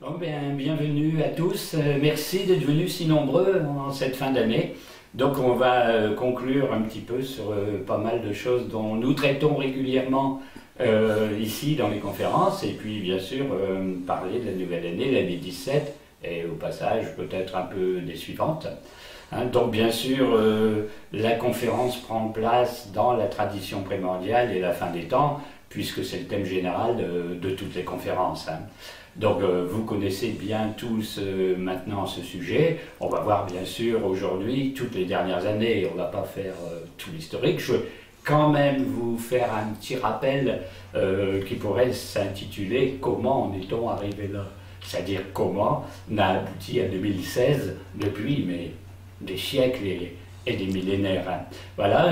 Bon, bien, bienvenue à tous. Merci d'être venus si nombreux en cette fin d'année. Donc on va conclure un petit peu sur pas mal de choses dont nous traitons régulièrement ici dans les conférences et puis bien sûr parler de la nouvelle année, l'année 17 et au passage peut-être un peu des suivantes. Hein, donc bien sûr la conférence prend place dans la tradition primordiale et la fin des temps puisque c'est le thème général de toutes les conférences. Hein. Donc vous connaissez bien tous maintenant ce sujet. On va voir bien sûr aujourd'hui toutes les dernières années. On ne va pas faire tout l'historique. Je veux quand même vous faire un petit rappel qui pourrait s'intituler «Comment en est-on arrivé là?» C'est-à-dire comment on a abouti à 2016 depuis mais des siècles et des millénaires. Hein. Voilà,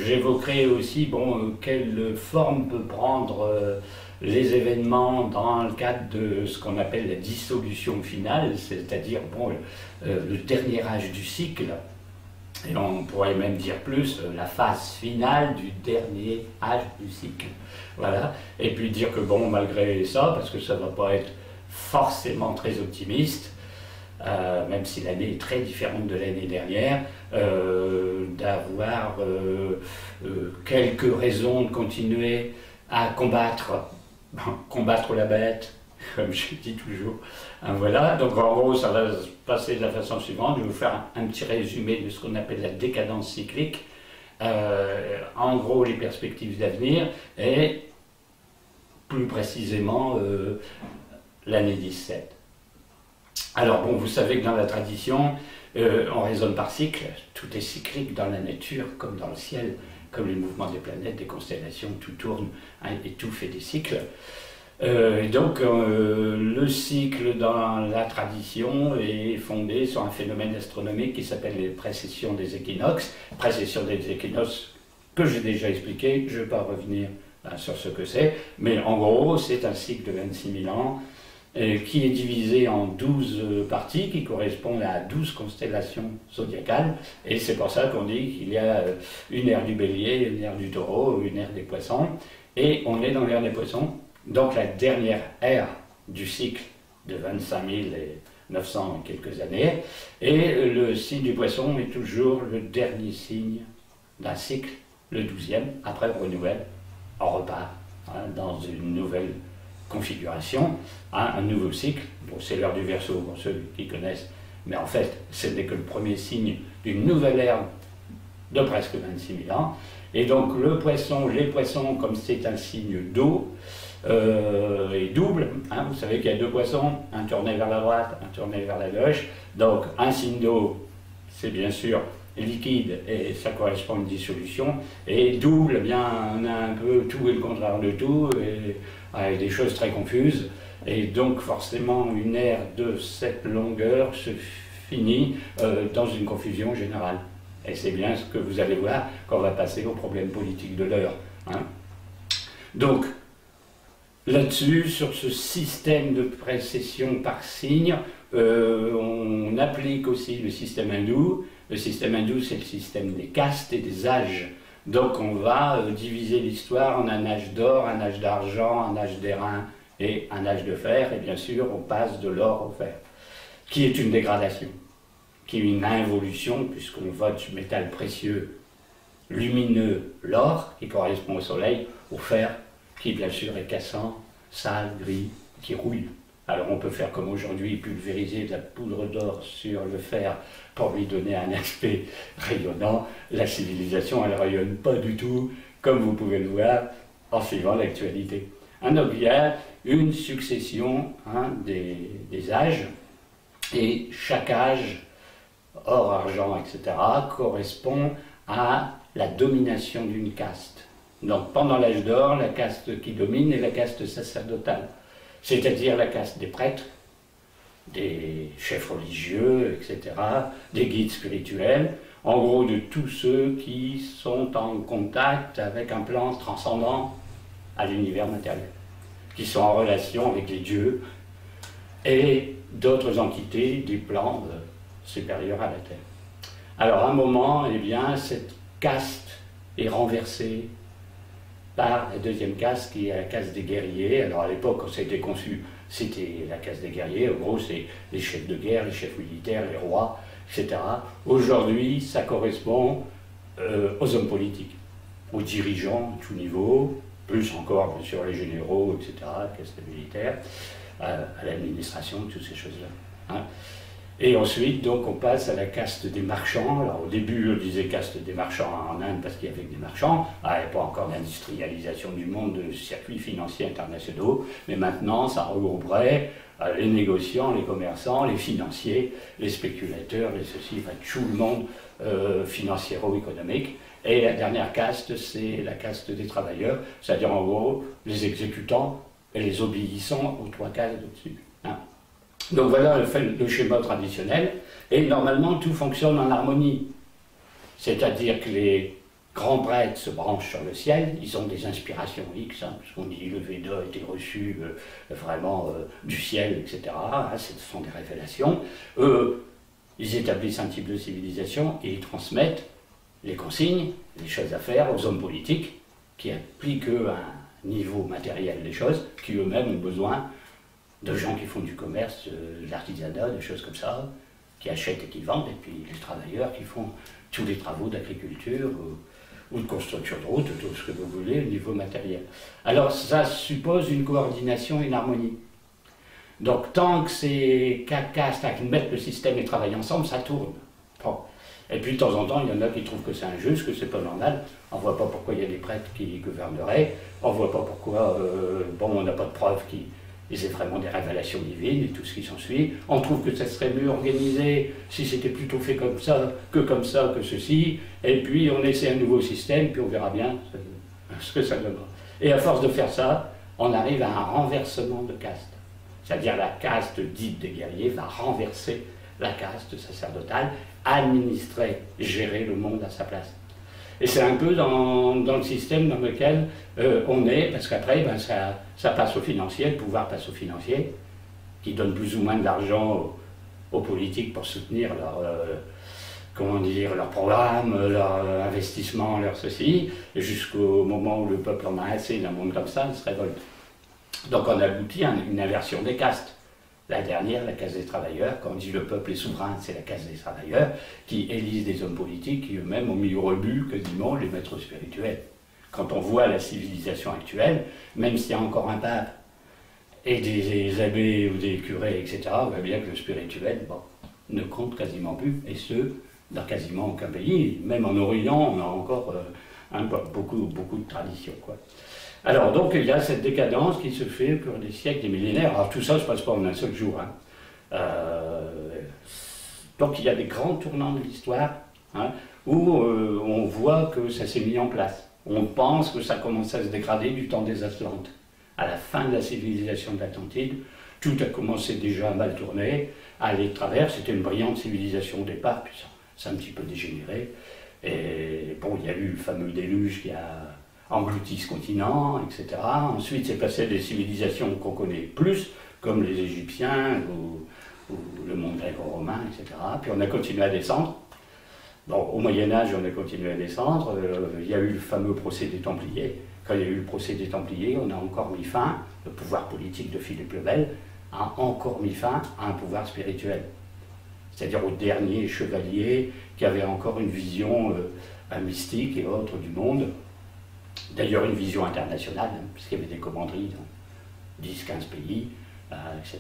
j'évoquerai aussi bon, quelle forme peut prendre les événements dans le cadre de ce qu'on appelle la dissolution finale, c'est-à-dire bon, le dernier âge du cycle, et on pourrait même dire plus, la phase finale du dernier âge du cycle. Voilà, et puis dire que bon, malgré ça, parce que ça ne va pas être forcément très optimiste, même si l'année est très différente de l'année dernière, d'avoir quelques raisons de continuer à combattre la bête, comme je dis toujours. Voilà, donc en gros, ça va se passer de la façon suivante. Je vais vous faire un petit résumé de ce qu'on appelle la décadence cyclique. En gros, les perspectives d'avenir et plus précisément l'année 17. Alors bon, vous savez que dans la tradition, on raisonne par cycle. Tout est cyclique dans la nature comme dans le ciel. Comme les mouvements des planètes, des constellations, tout tourne hein, et tout fait des cycles. Donc le cycle dans la tradition est fondé sur un phénomène astronomique qui s'appelle les précessions des équinoxes. Précessions des équinoxes que j'ai déjà expliqué, je ne vais pas revenir sur ce que c'est, mais en gros c'est un cycle de 26 000 ans qui est divisé en 12 parties qui correspondent à 12 constellations zodiacales. Et c'est pour ça qu'on dit qu'il y a une ère du bélier, une ère du taureau, une ère des poissons. Et on est dans l'ère des poissons, donc la dernière ère du cycle de 25 900 et quelques années. Et le signe du poisson est toujours le dernier signe d'un cycle, le 12e, après le renouvelle, on repart hein, dans une nouvelle configuration, hein, un nouveau cycle. Bon, c'est l'heure du Verseau pour ceux qui connaissent, mais en fait, ce n'est que le premier signe d'une nouvelle ère de presque 26 000 ans. Et donc, le poisson, les poissons, comme c'est un signe d'eau, est double. Hein, vous savez qu'il y a deux poissons, un tourné vers la droite, un tourné vers la gauche. Donc, un signe d'eau, c'est bien sûr liquide et ça correspond à une dissolution. Et double, eh bien, on a un peu tout et le contraire de tout. Et, avec des choses très confuses, et donc forcément une ère de cette longueur se finit dans une confusion générale. Et c'est bien ce que vous allez voir quand on va passer aux problèmes politiques de l'heure. Hein. Donc, là-dessus, sur ce système de précession par signe, on applique aussi le système hindou. Le système hindou, c'est le système des castes et des âges. Donc on va diviser l'histoire en un âge d'or, un âge d'argent, un âge d'airain et un âge de fer. Et bien sûr, on passe de l'or au fer, qui est une dégradation, qui est une involution, puisqu'on va du métal précieux lumineux, l'or, qui correspond au soleil, au fer, qui bien sûr est cassant, sale, gris, qui rouille. Alors on peut faire comme aujourd'hui, pulvériser de la poudre d'or sur le fer pour lui donner un aspect rayonnant. La civilisation, elle ne rayonne pas du tout, comme vous pouvez le voir en suivant l'actualité. Donc il y a une succession hein, des âges, et chaque âge, or, argent, etc., correspond à la domination d'une caste. Donc pendant l'âge d'or, la caste qui domine est la caste sacerdotale. C'est-à-dire la caste des prêtres, des chefs religieux, etc., des guides spirituels, en gros de tous ceux qui sont en contact avec un plan transcendant à l'univers matériel, qui sont en relation avec les dieux et d'autres entités du plan supérieur à la Terre. Alors à un moment, eh bien, cette caste est renversée par la deuxième caste qui est la caste des guerriers. Alors à l'époque, quand ça a été conçu, c'était la caste des guerriers. En gros, c'est les chefs de guerre, les chefs militaires, les rois, etc. Aujourd'hui, ça correspond aux hommes politiques, aux dirigeants de tout niveau, plus encore, bien sûr, les généraux, etc., la caste militaire, à l'administration, toutes ces choses-là. Hein. Et ensuite, donc, on passe à la caste des marchands. Alors, au début, on disait caste des marchands en Inde parce qu'il y avait que des marchands. Il n'y avait pas encore d'industrialisation du monde, de circuits financiers internationaux. Mais maintenant, ça regrouperait les négociants, les commerçants, les financiers, les spéculateurs, les ceci, enfin, tout le monde financiero-économique. Et la dernière caste, c'est la caste des travailleurs, c'est-à-dire en gros les exécutants et les obéissants aux trois cases au-dessus. Hein. Donc voilà le schéma traditionnel, et normalement tout fonctionne en harmonie. C'est-à-dire que les grands prêtres se branchent sur le ciel, ils ont des inspirations X, hein, parce qu'on dit le Veda a été reçu vraiment du ciel, etc. Hein, ce sont des révélations. Eux, ils établissent un type de civilisation et ils transmettent les consignes, les choses à faire aux hommes politiques qui appliquent eux un niveau matériel des choses, qui eux-mêmes ont besoin de gens qui font du commerce, de l'artisanat, des choses comme ça, qui achètent et qui vendent, et puis les travailleurs qui font tous les travaux d'agriculture ou de construction de route, tout ce que vous voulez, au niveau matériel. Alors ça suppose une coordination, une harmonie. Donc tant que ces quatre castes mettent le système et travaillent ensemble, ça tourne. Bon. Et puis de temps en temps, il y en a qui trouvent que c'est injuste, que c'est pas normal. On ne voit pas pourquoi il y a des prêtres qui gouverneraient. On ne voit pas pourquoi, bon, on n'a pas de preuves qu'ils aient vraiment des révélations divines et tout ce qui s'ensuit. On trouve que ça serait mieux organisé si c'était plutôt fait comme ça, que ceci. Et puis on essaie un nouveau système, puis on verra bien ce que ça donnera. Et à force de faire ça, on arrive à un renversement de caste. C'est-à-dire la caste dite des guerriers va renverser la caste sacerdotale, administrer, gérer le monde à sa place. Et c'est un peu dans le système dans lequel on est, parce qu'après, ben, ça passe au financier, le pouvoir passe au financier, qui donne plus ou moins de l'argent aux politiques pour soutenir leur programme, leur investissement, leur ceci, jusqu'au moment où le peuple en a assez d'un monde comme ça, il se révolte. Donc on aboutit à une inversion des castes. La dernière, la caste des travailleurs, quand on dit le peuple est souverain, c'est la caste des travailleurs, qui élisent des hommes politiques qui eux-mêmes ont mis au rebut quasiment les maîtres spirituels. Quand on voit la civilisation actuelle, même s'il y a encore un pape et des abbés ou des curés, etc., on voit bien que le spirituel, bon, ne compte quasiment plus, et ce, dans quasiment aucun pays. Même en Orient, on a encore beaucoup de traditions, quoi. Alors, donc, il y a cette décadence qui se fait au cours des siècles, des millénaires. Alors, tout ça ne se passe pas en un seul jour. Hein. Donc, il y a des grands tournants de l'histoire, hein, où on voit que ça s'est mis en place. On pense que ça commence à se dégrader du temps des Atlantes. À la fin de la civilisation de l'Atlantide, tout a commencé déjà à mal tourner, à aller de travers. C'était une brillante civilisation au départ, puis ça a un petit peu dégénéré. Et bon, il y a eu le fameux déluge qui a englouti ce continent, etc. Ensuite, c'est passé des civilisations qu'on connaît plus, comme les Égyptiens ou le monde gréco-romain, etc. Puis on a continué à descendre. Bon, au Moyen-Âge, on a continué à descendre. Il y a eu le fameux procès des Templiers. Quand il y a eu le procès des Templiers, on a encore mis fin, le pouvoir politique de Philippe le Bel a encore mis fin à un pouvoir spirituel. C'est-à-dire aux derniers chevaliers qui avaient encore une vision mystique et autre du monde. D'ailleurs, une vision internationale, hein, puisqu'il y avait des commanderies dans 10-15 pays, etc.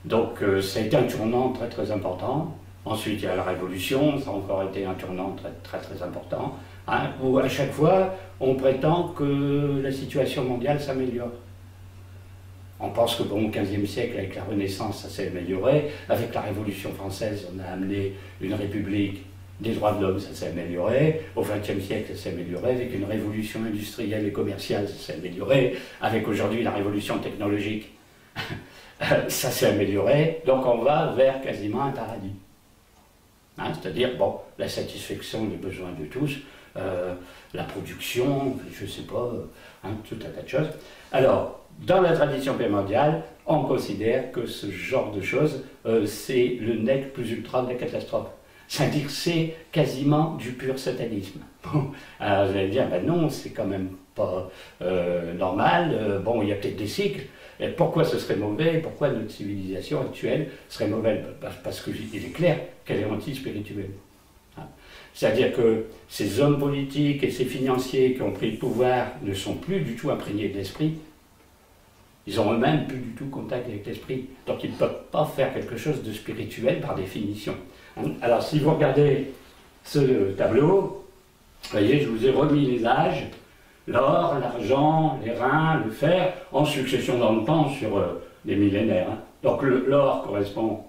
Donc, ça a été un tournant très très important. Ensuite, il y a la Révolution, ça a encore été un tournant très très très important, hein, où à chaque fois, on prétend que la situation mondiale s'améliore. On pense que bon, au XVe siècle, avec la Renaissance, ça s'est amélioré. Avec la Révolution française, on a amené une république des droits de l'homme, ça s'est amélioré. Au XXe siècle, ça s'est amélioré. Avec une révolution industrielle et commerciale, ça s'est amélioré. Avec aujourd'hui la révolution technologique, ça s'est amélioré. Donc on va vers quasiment un paradis. Hein, c'est-à-dire, bon, la satisfaction des besoins de tous, la production, je ne sais pas, hein, tout un tas de choses. Alors, dans la tradition primordiale, on considère que ce genre de choses, c'est le nec plus ultra de la catastrophe. C'est-à-dire que c'est quasiment du pur satanisme. Bon, alors vous allez dire, ben non, c'est quand même pas normal. Bon, il y a peut-être des cycles. Et pourquoi ce serait mauvais? Pourquoi notre civilisation actuelle serait mauvaise? Parce qu'il est clair qu'elle est anti-spirituelle. C'est-à-dire que ces hommes politiques et ces financiers qui ont pris le pouvoir ne sont plus du tout imprégnés de l'esprit. Ils n'ont eux-mêmes plus du tout contact avec l'esprit. Donc ils ne peuvent pas faire quelque chose de spirituel par définition. Alors si vous regardez ce tableau, vous voyez, je vous ai remis les âges, l'or, l'argent, les reins, le fer, en succession dans le temps sur des millénaires. Donc l'or correspond au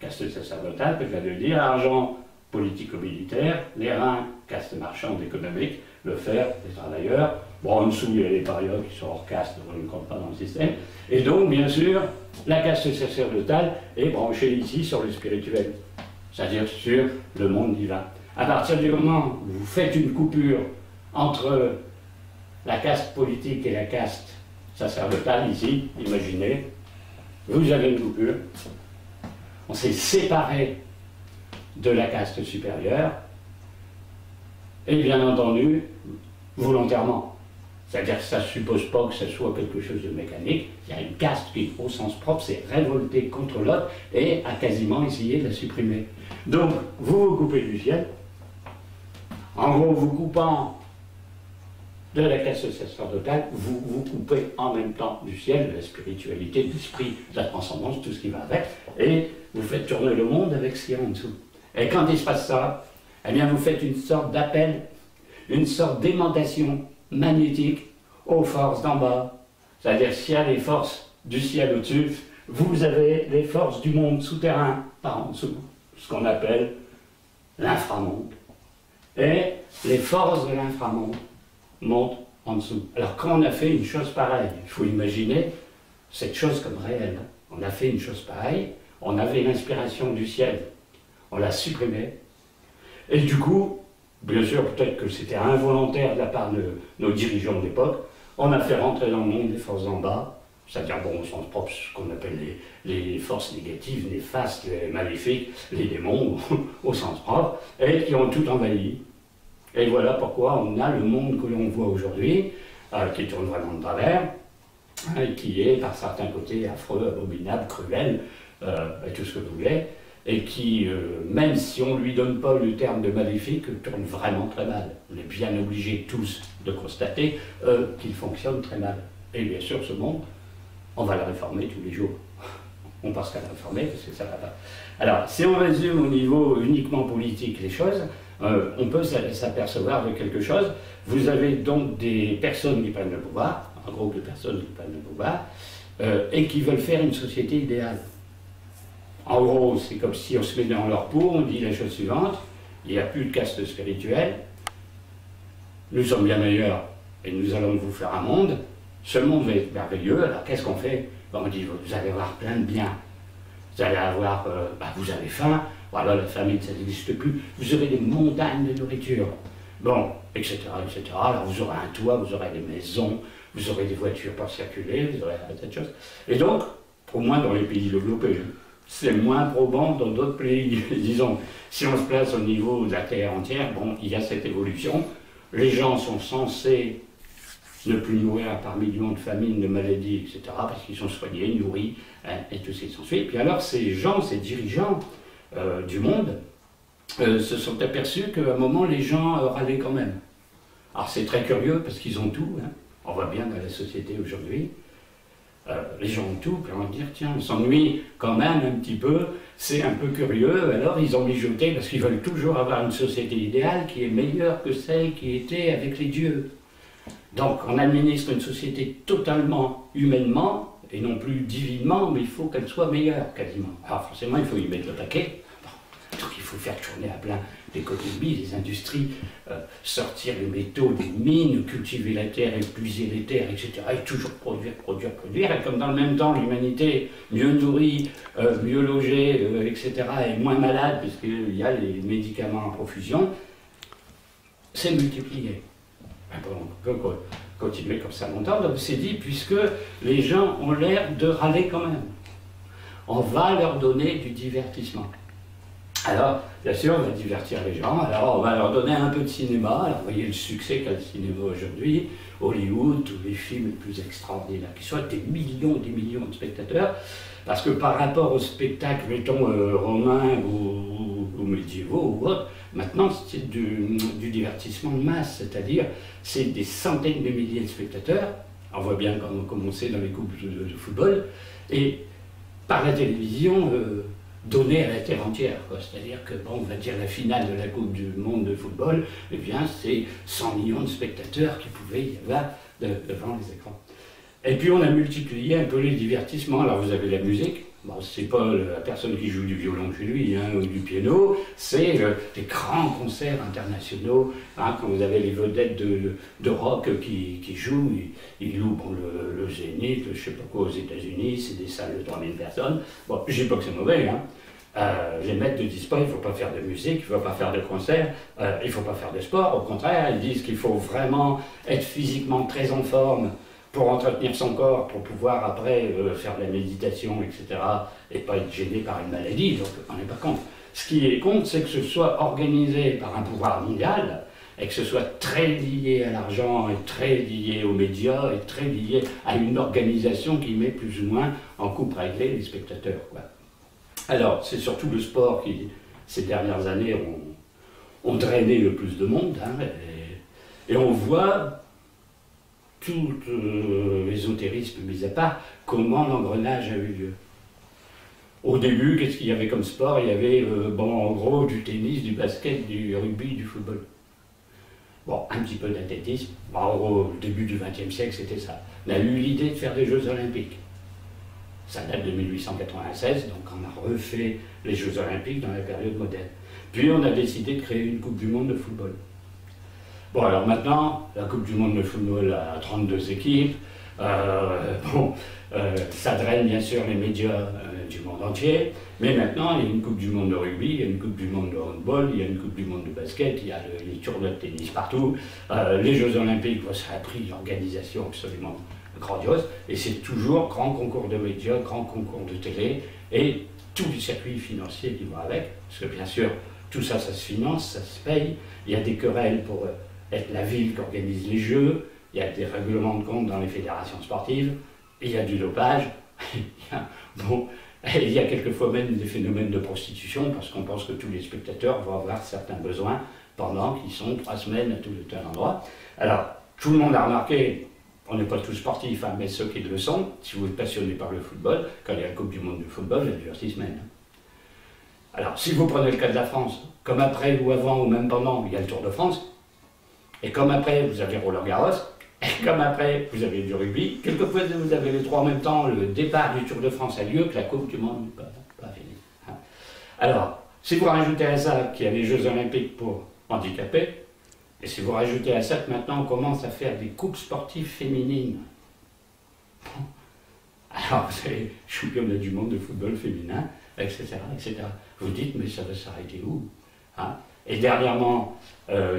caste sacerdotale, que je viens de le dire, l'argent politico-militaire, les reins, caste marchande économique, le fer, les travailleurs. Bon, en dessous, il y a les parias qui sont hors caste, donc ils ne comptent pas dans le système. Et donc, bien sûr, la caste sacerdotale est branchée ici sur le spirituel, c'est-à-dire sur le monde divin. À partir du moment où vous faites une coupure entre la caste politique et la caste sacerdotale, ici, imaginez, vous avez une coupure, on s'est séparé de la caste supérieure, et bien entendu, volontairement. C'est-à-dire que ça ne suppose pas que ce soit quelque chose de mécanique. Il y a une caste qui, au sens propre, s'est révoltée contre l'autre et a quasiment essayé de la supprimer. Donc, vous vous coupez du ciel. En gros, vous coupant de la caste sacerdotale, vous vous coupez en même temps du ciel, de la spiritualité, de l'esprit, de la transcendance, tout ce qui va avec, et vous faites tourner le monde avec ce qu'il y a en dessous. Et quand il se passe ça, eh bien vous faites une sorte d'appel, une sorte d'aimantation magnétique aux forces d'en bas. C'est-à-dire s'il y a les forces du ciel au-dessus, vous avez les forces du monde souterrain par en dessous, ce qu'on appelle l'inframonde. Et les forces de l'inframonde montent en dessous. Alors quand on a fait une chose pareille, il faut imaginer cette chose comme réelle. On a fait une chose pareille, on avait l'inspiration du ciel, on l'a supprimée, et du coup, bien sûr, peut-être que c'était involontaire de la part de nos dirigeants d'époque, on a fait rentrer dans le monde des forces en bas, c'est-à-dire, bon, au sens propre, ce qu'on appelle les forces négatives, néfastes, les maléfiques, les démons, au sens propre, et qui ont tout envahi. Et voilà pourquoi on a le monde que l'on voit aujourd'hui, qui tourne vraiment de travers, et qui est, par certains côtés, affreux, abominable, cruel, et tout ce que vous voulez, et qui, même si on ne lui donne pas le terme de maléfique, tourne vraiment très mal. On est bien obligés tous de constater qu'il fonctionne très mal. Et bien sûr, ce monde, on va le réformer tous les jours. On pense qu'à le réformer parce que ça va pas. Alors, si on résume au niveau uniquement politique les choses, on peut s'apercevoir de quelque chose. Vous avez donc des personnes qui prennent le pouvoir, un groupe de personnes qui prennent le pouvoir, et qui veulent faire une société idéale. En gros, c'est comme si on se met dans leur peau, on dit la chose suivante, il n'y a plus de caste spirituel, nous sommes bien meilleurs et nous allons vous faire un monde, ce monde va être merveilleux, alors qu'est-ce qu'on fait? On dit, vous allez avoir plein de biens, vous allez avoir, vous avez faim, voilà, la famine, ça n'existe plus, vous aurez des montagnes de nourriture, bon, etc., etc. Alors vous aurez un toit, vous aurez des maisons, vous aurez des voitures pour circuler, vous aurez un tas de choses. Et donc, au moins dans les pays développés, c'est moins probant dans d'autres pays. Disons, si on se place au niveau de la Terre entière, bon, il y a cette évolution. Les gens sont censés ne plus mourir par millions de famines, de maladies, etc., parce qu'ils sont soignés, nourris, et tout ce qui s'ensuit. Puis alors, ces gens, ces dirigeants du monde, se sont aperçus qu'à un moment, les gens râlaient quand même. Alors c'est très curieux, parce qu'ils ont tout, hein. On voit bien dans la société aujourd'hui. Les gens ont tout, puis on va dire, tiens, on s'ennuie quand même un petit peu, c'est un peu curieux, alors ils ont mijoté parce qu'ils veulent toujours avoir une société idéale qui est meilleure que celle qui était avec les dieux. Donc on administre une société totalement humainement, et non plus divinement, mais il faut qu'elle soit meilleure, quasiment. Alors forcément, il faut y mettre le paquet. Donc il faut faire tourner à plein l'économie, les industries, sortir les métaux des mines, cultiver la terre, épuiser les terres, etc. Et toujours produire, produire, produire. Et comme dans le même temps, l'humanité, mieux nourrie, mieux logée, etc., et moins malade, puisqu'il y a les médicaments en profusion, c'est multiplié. Bon, on peut continuer comme ça longtemps. Donc c'est dit, puisque les gens ont l'air de râler quand même. On va leur donner du divertissement. Alors, bien sûr, on va divertir les gens, alors on va leur donner un peu de cinéma. Alors, vous voyez le succès qu'a le cinéma aujourd'hui, Hollywood, tous les films les plus extraordinaires, qui sont des millions et des millions de spectateurs, parce que par rapport aux spectacles, mettons, romains ou médiévaux ou autres, maintenant c'est du divertissement de masse, c'est-à-dire c'est des centaines de milliers de spectateurs, on voit bien comme on sait dans les coupes de football, et par la télévision, donnée à la terre entière. C'est-à-dire que, bon, on va dire la finale de la Coupe du Monde de football, eh bien, c'est 100 millions de spectateurs qui pouvaient y avoir devant les écrans. Et puis, on a multiplié un peu les divertissements. Alors, vous avez la musique. Bon, c'est pas la personne qui joue du violon chez lui hein, ou du piano, c'est des grands concerts internationaux. Hein, quand vous avez les vedettes de rock qui jouent, ils louent bon, le Zénith, je sais pas quoi, aux États-Unis, c'est des salles de 3000 personnes. Bon, je dis pas que c'est mauvais, hein. Les maîtres ne disent pas il ne faut pas faire de musique, il ne faut pas faire de concert, il ne faut pas faire de sport. Au contraire, ils disent qu'il faut vraiment être physiquement très en forme pour entretenir son corps, pour pouvoir après faire de la méditation, etc., et pas être gêné par une maladie, donc on n'est pas contre. Ce qui est contre, c'est que ce soit organisé par un pouvoir mondial, et que ce soit très lié à l'argent, et très lié aux médias, et très lié à une organisation qui met plus ou moins en coupe réglée les spectateurs, quoi. Alors, c'est surtout le sport qui, ces dernières années, ont drainé le plus de monde, hein, et on voit tout l'ésotérisme mis à part, comment l'engrenage a eu lieu. Au début, qu'est-ce qu'il y avait comme sport? Il y avait, bon, en gros, du tennis, du basket, du rugby, du football. Bon, un petit peu d'athlétisme. Bon, en gros, au début du XXe siècle, c'était ça. On a eu l'idée de faire des Jeux Olympiques. Ça date de 1896, donc on a refait les Jeux Olympiques dans la période moderne. Puis on a décidé de créer une Coupe du Monde de football. Bon, alors maintenant, la Coupe du Monde de football a 32 équipes. Ça draine bien sûr les médias du monde entier. Mais maintenant, il y a une Coupe du Monde de rugby, il y a une Coupe du Monde de handball, il y a une Coupe du Monde de basket, il y a les tournois de tennis partout. Les Jeux Olympiques, ça a pris une organisation absolument grandiose. Et c'est toujours grand concours de médias, grand concours de télé et tous les circuits financiers qui vont avec. Parce que bien sûr, tout ça, ça se finance, ça se paye. Il y a des querelles pour être la ville qui organise les Jeux, il y a des règlements de compte dans les fédérations sportives, il y a du dopage, il y a quelquefois même des phénomènes de prostitution, parce qu'on pense que tous les spectateurs vont avoir certains besoins pendant qu'ils sont 3 semaines à tout un endroit. Alors, tout le monde a remarqué, on n'est pas tous sportifs, hein, mais ceux qui le sont, si vous êtes passionné par le football, quand il y a la Coupe du Monde de football, elle dure 6 semaines. Alors, si vous prenez le cas de la France, comme après ou avant ou même pendant, il y a le Tour de France, et comme après, vous avez Roland-Garros, et comme après, vous avez du rugby, quelquefois vous avez les trois en même temps, le départ du Tour de France a lieu, que la Coupe du Monde n'est pas finie. Hein. Alors, si vous rajoutez à ça qu'il y a les Jeux Olympiques pour handicapés, et si vous rajoutez à ça que maintenant on commence à faire des coupes sportives féminines, bon. Alors vous savez, championne du monde de football féminin, etc., etc. Vous dites, mais ça va s'arrêter où hein? Et dernièrement,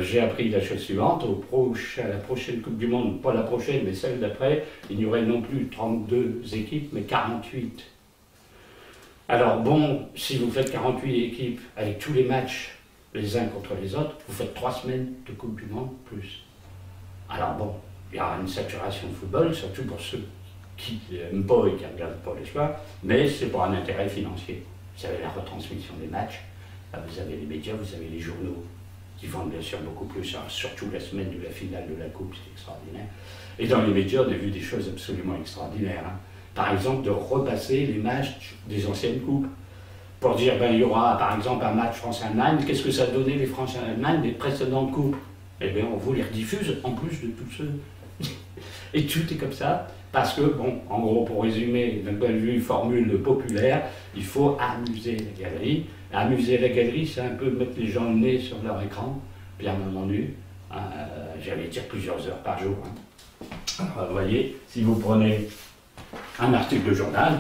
j'ai appris la chose suivante, à la prochaine Coupe du Monde, pas la prochaine, mais celle d'après, il n'y aurait non plus 32 équipes, mais 48. Alors bon, si vous faites 48 équipes avec tous les matchs les uns contre les autres, vous faites 3 semaines de Coupe du Monde plus. Alors bon, il y aura une saturation de football, surtout pour ceux qui n'aiment pas et qui ne regardent pas les choix, mais c'est pour un intérêt financier. Vous avez la retransmission des matchs, vous avez les médias, vous avez les journaux qui vendent bien sûr beaucoup plus, surtout la semaine de la finale de la Coupe, c'est extraordinaire. Et dans les médias, on a vu des choses absolument extraordinaires. Hein. Par exemple, de repasser les matchs des anciennes Coupes. Pour dire, ben, il y aura par exemple un match France-Allemagne, qu'est-ce que ça donnait les France-Allemagne des précédentes Coupes? Eh bien, on vous les rediffuse en plus de tous ceux. Et tout est comme ça, parce que, bon, en gros, pour résumer, d'un point de vue formule populaire, il faut amuser la galerie. Amuser la galerie, c'est un peu mettre les gens le nez sur leur écran, bien entendu. J'allais dire plusieurs heures par jour. Hein. Alors, vous voyez, si vous prenez un article de journal,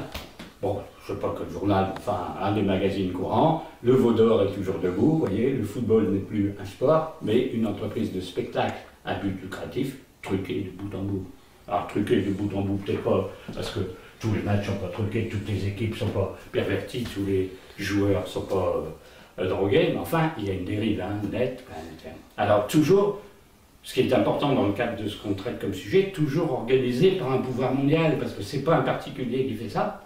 bon, je ne sais pas quel journal, enfin, un des magazines courants, le veau d'or est toujours debout, vous voyez, le football n'est plus un sport, mais une entreprise de spectacle à but lucratif, truquée de bout en bout. Alors, truquée de bout en bout, peut-être pas, parce que tous les matchs ne sont pas truqués, toutes les équipes ne sont pas perverties, tous les joueurs ne sont pas drogués, mais enfin, il y a une dérive nette. Alors toujours, ce qui est important dans le cadre de ce qu'on traite comme sujet, toujours organisé par un pouvoir mondial, parce que c'est pas un particulier qui fait ça,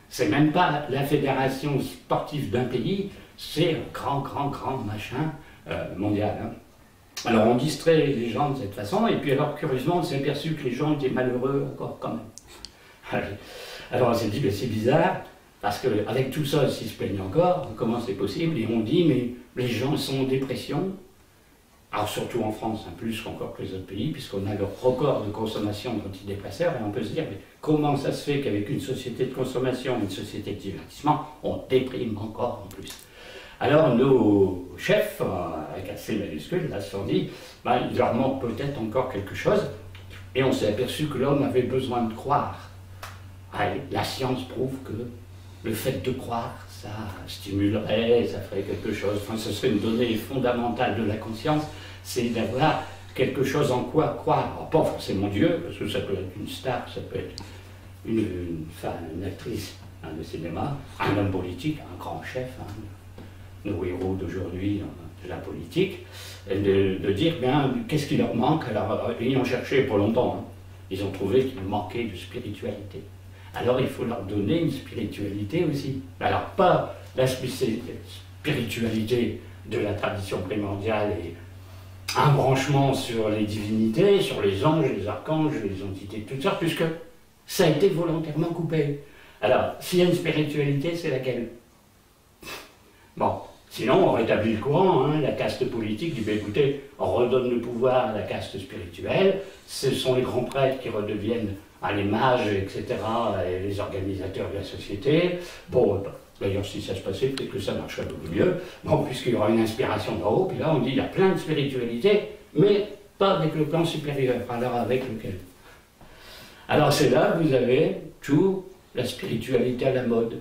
c'est même pas la fédération sportive d'un pays, c'est un grand machin mondial. Alors on distrait les gens de cette façon, et puis alors curieusement on s'est aperçu que les gens étaient malheureux encore quand même. Alors on s'est dit, ben, c'est bizarre, parce qu'avec tout ça, s'ils se plaignent encore, comment c'est possible? Et on dit, mais les gens sont en dépression, alors surtout en France, plus encore que les autres pays, puisqu'on a le record de consommation d'antidépresseurs, et on peut se dire, mais comment ça se fait qu'avec une société de consommation, une société de divertissement, on déprime encore en plus? Alors nos chefs, avec un C majuscule, là, se sont dit, ben, il leur manque peut-être encore quelque chose, et on s'est aperçu que l'homme avait besoin de croire. Allez, la science prouve que le fait de croire, ça stimulerait, ça ferait quelque chose, enfin ce serait une donnée fondamentale de la conscience, c'est d'avoir quelque chose en quoi croire. Alors, pas forcément Dieu, parce que ça peut être une star, ça peut être une actrice de cinéma, un homme politique, un grand chef, nos héros d'aujourd'hui de la politique, de dire, bien, qu'est-ce qui leur manque? Alors, ils ont cherché pas longtemps, ils ont trouvé qu'il manquait de spiritualité. Alors il faut leur donner une spiritualité aussi. Alors pas la spiritualité de la tradition primordiale et un branchement sur les divinités, sur les anges, les archanges, les entités, toutes sortes, puisque ça a été volontairement coupé. Alors, s'il y a une spiritualité, c'est laquelle? Bon, sinon on rétablit le courant, la caste politique dit, ben, écoutez, on redonne le pouvoir à la caste spirituelle, ce sont les grands prêtres qui redeviennent les mages, etc., et les organisateurs de la société. Bon, d'ailleurs, si ça se passait, peut-être que ça marcherait beaucoup mieux. Bon, puisqu'il y aura une inspiration d'en haut, puis là, on dit, il y a plein de spiritualité, mais pas avec le plan supérieur. Alors, avec lequel? Alors, c'est là que vous avez tout la spiritualité à la mode.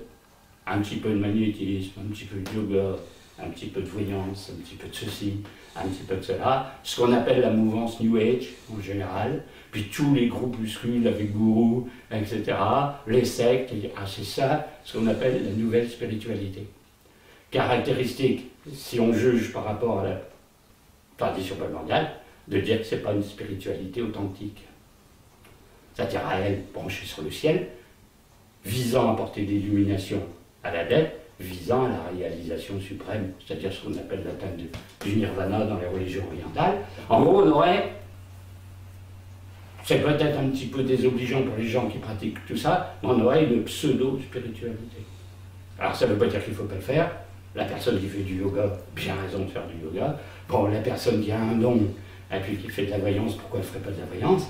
Un petit peu de magnétisme, un petit peu de yoga, un petit peu de voyance, un petit peu de ceci, un petit peu de cela, ce qu'on appelle la mouvance New Age en général, puis tous les groupuscules avec gourous, etc., les sectes, c'est ça ce qu'on appelle la nouvelle spiritualité. Caractéristique, si on juge par rapport à la tradition primordiale, de dire que ce n'est pas une spiritualité authentique. C'est-à-dire à elle branchée sur le ciel, visant à apporter l'illumination à l'adepte, visant à la réalisation suprême, c'est-à-dire ce qu'on appelle l'atteinte du nirvana dans les religions orientales. En gros, on aurait, c'est peut-être un petit peu désobligeant pour les gens qui pratiquent tout ça, mais on aurait une pseudo-spiritualité. Alors ça ne veut pas dire qu'il ne faut pas le faire. La personne qui fait du yoga, bien raison de faire du yoga. Bon, la personne qui a un don, et puis qui fait de la voyance, pourquoi elle ne ferait pas de la voyance?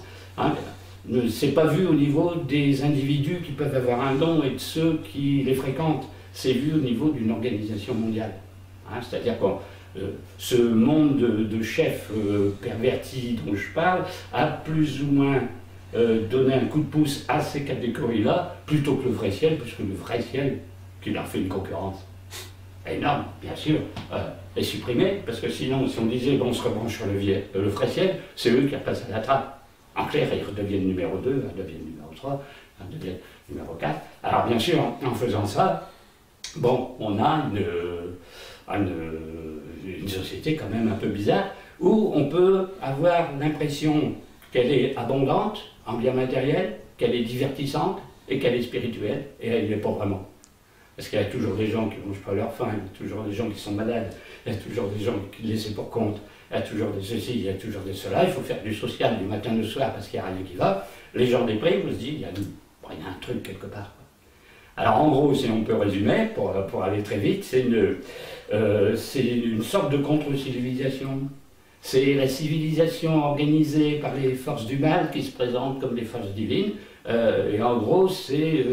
C'est pas vu au niveau des individus qui peuvent avoir un don et de ceux qui les fréquentent. C'est vu au niveau d'une organisation mondiale. C'est-à-dire que ce monde de chefs pervertis dont je parle a plus ou moins donné un coup de pouce à ces catégories-là, plutôt que le vrai ciel, puisque le vrai ciel, qui leur fait une concurrence énorme, bien sûr, est supprimé, parce que sinon, si on disait bon, on se rebranche sur le vrai ciel, c'est eux qui repassent à la trappe. En clair, ils redeviennent numéro 2, ils deviennent numéro 3, ils deviennent numéro 4. Alors bien sûr, en faisant ça, bon, on a une société quand même un peu bizarre, où on peut avoir l'impression qu'elle est abondante en biens matériels, qu'elle est divertissante et qu'elle est spirituelle, et elle ne l'est pas vraiment. Parce qu'il y a toujours des gens qui ne mangent pas leur faim, il y a toujours des gens qui sont malades, il y a toujours des gens qui laissent pour compte, il y a toujours des ceci, il y a toujours des cela, il faut faire du social du matin au soir parce qu'il n'y a rien qui va. Les gens dépriment, on se dit, il y a un truc quelque part. Alors en gros, si on peut résumer, pour aller très vite, c'est une sorte de contre-civilisation. C'est la civilisation organisée par les forces du mal qui se présentent comme des forces divines. Et en gros, c'est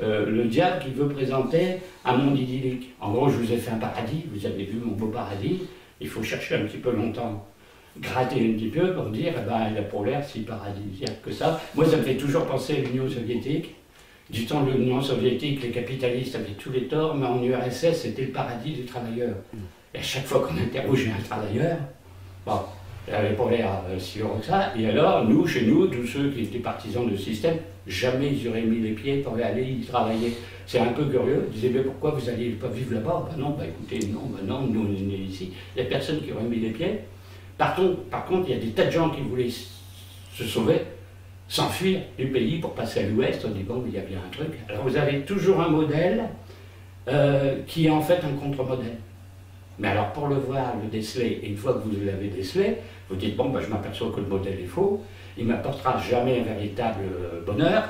le diable qui veut présenter un monde idyllique. En gros, je vous ai fait un paradis, vous avez vu mon beau paradis, il faut chercher un petit peu longtemps, gratter un petit peu pour dire, eh ben, il a pour l'air si paradisiaque que ça. Moi, ça me fait toujours penser à l'Union soviétique. Du temps de l'Union soviétique, les capitalistes avaient tous les torts, mais en URSS, c'était le paradis des travailleurs. Et à chaque fois qu'on interrogeait un travailleur, bon, Elle n'avait pas l'air si heureux que ça. Et alors, nous, chez nous, tous ceux qui étaient partisans de ce système, jamais ils auraient mis les pieds pour aller y travailler. C'est un peu curieux. Ils disaient, mais pourquoi vous n'allez pas vivre là-bas? Ben non, écoutez, non, nous on est nés ici. Il n'y a personne qui aurait mis les pieds. Par contre, il y a des tas de gens qui voulaient se sauver, s'enfuir du pays pour passer à l'ouest. On dit, bon, il y a bien un truc. Alors vous avez toujours un modèle qui est en fait un contre-modèle. Mais alors pour le voir, le déceler, et une fois que vous l'avez décelé, vous dites, bon, je m'aperçois que le modèle est faux, il ne m'apportera jamais un véritable bonheur,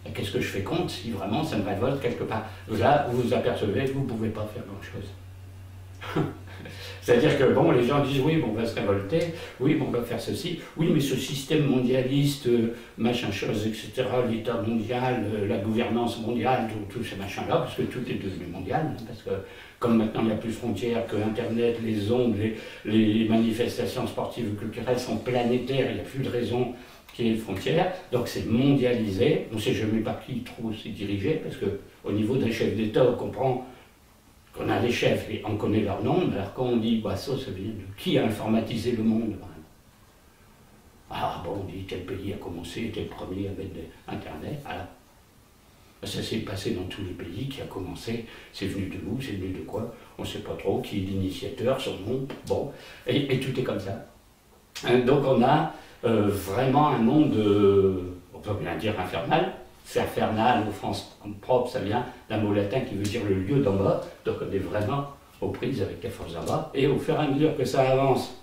et qu'est-ce que je fais contre si vraiment ça me révolte quelque part? Là, vous vous apercevez que vous ne pouvez pas faire grand-chose. C'est-à-dire que, bon, les gens disent, oui, on va se révolter, oui, on va faire ceci, oui, mais ce système mondialiste, machin chose, etc., l'État mondial, la gouvernance mondiale, tous ces machins-là, parce que tout est devenu mondial, hein, parce que comme maintenant il n'y a plus de frontières, que Internet, les ondes, les manifestations sportives ou culturelles sont planétaires, il n'y a plus de raison qu'il y ait de frontières, donc c'est mondialisé, on ne sait jamais par qui trop s'y diriger, parce qu'au niveau d'un chef d'État, on comprend qu'on a des chefs et on connaît leur nom, mais alors quand on dit, ça vient de qui a informatisé le monde? Ah bon, on dit tel pays a commencé, tel premier avec Internet, voilà. Ça s'est passé dans tous les pays, qui a commencé, c'est venu de où, c'est venu de quoi, on ne sait pas trop, qui est l'initiateur, son nom, bon, et tout est comme ça. Donc on a vraiment un monde, on peut bien dire infernal. C'est infernal, au France propre, ça vient d'un mot latin qui veut dire le lieu d'en bas, donc on est vraiment aux prises avec les forces en bas, et au fur et à mesure que ça avance,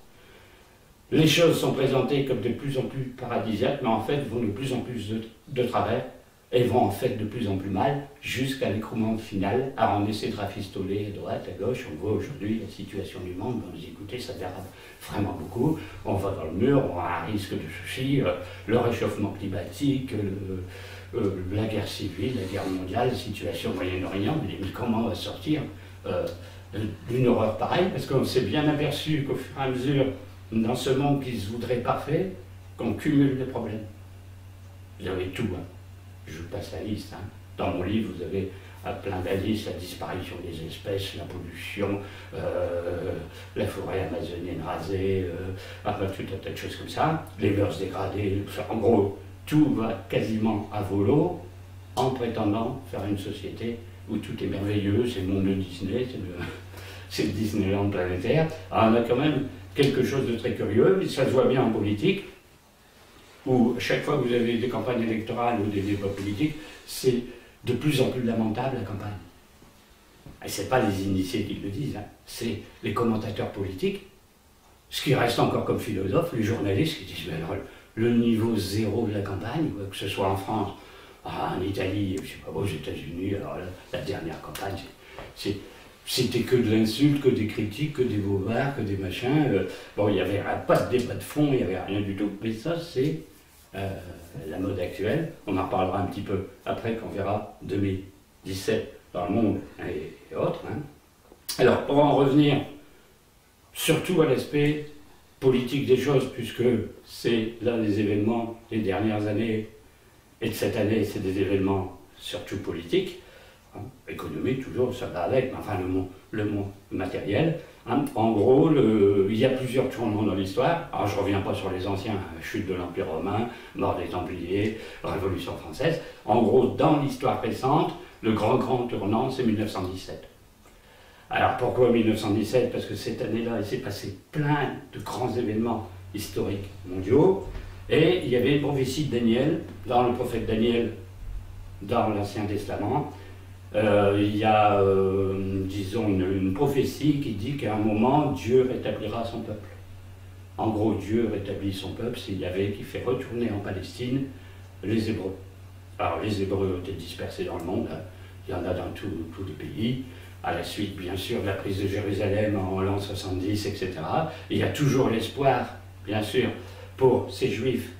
les choses sont présentées comme de plus en plus paradisiaques, mais en fait vont de plus en plus de travers, et vont en fait de plus en plus mal, jusqu'à l'écroulement final. Alors on essaie de rafistoler à droite, à gauche, on voit aujourd'hui la situation du monde, on dit écoutez, ça dérape vraiment beaucoup, on va dans le mur, on a un risque de ceci, le réchauffement climatique, la guerre civile, la guerre mondiale, la situation au Moyen-Orient, mais comment on va sortir d'une horreur pareille? Parce qu'on s'est bien aperçu qu'au fur et à mesure, dans ce monde qui se voudrait parfait, qu'on cumule des problèmes. Vous avez tout, hein. Je vous passe la liste. Hein. Dans mon livre, vous avez plein d'indices, la disparition des espèces, la pollution, la forêt amazonienne rasée, tout un tas de choses comme ça, les mœurs dégradées, en gros, tout va quasiment à volo en prétendant faire une société où tout est merveilleux, c'est le monde de Disney, c'est le Disneyland planétaire. Alors on a quand même quelque chose de très curieux, mais ça se voit bien en politique, où chaque fois que vous avez des campagnes électorales ou des débats politiques, c'est de plus en plus lamentable la campagne. Et ce n'est pas les initiés qui le disent, hein. C'est les commentateurs politiques, ce qui reste encore comme philosophes, les journalistes qui disent, mais alors, le niveau zéro de la campagne, que ce soit en France, en Italie, je ne sais pas, aux États-Unis, alors la dernière campagne, c'était que de l'insulte, que des critiques, que des bobards, que des machins. Bon, il n'y avait pas de débat de fond, il n'y avait rien du tout, mais ça c'est la mode actuelle. On en reparlera un petit peu après quand on verra 2017 dans le monde et autres. Hein. Alors, pour en revenir surtout à l'aspect politique des choses, puisque c'est l'un des événements des dernières années, et de cette année, c'est des événements surtout politiques, hein, économiques toujours, ça va avec, mais enfin le mot matériel. Hein. En gros, il y a plusieurs tournants dans l'histoire. Alors je ne reviens pas sur les anciens, chute de l'Empire romain, mort des Templiers, Révolution française. En gros, dans l'histoire récente, le grand tournant, c'est 1917. Alors pourquoi 1917? Parce que cette année-là, il s'est passé plein de grands événements historiques mondiaux, et il y avait une prophétie de Daniel, dans le prophète Daniel, dans l'Ancien Testament. Il y a, disons, une prophétie qui dit qu'à un moment, Dieu rétablira son peuple. En gros, Dieu rétablit son peuple, c'est Yahvé qui fait retourner en Palestine les Hébreux. Alors les Hébreux ont été dispersés dans le monde, hein. Il y en a dans tous les pays, à la suite bien sûr de la prise de Jérusalem en l'an 70, etc. Et il y a toujours l'espoir, bien sûr, pour ces Juifs,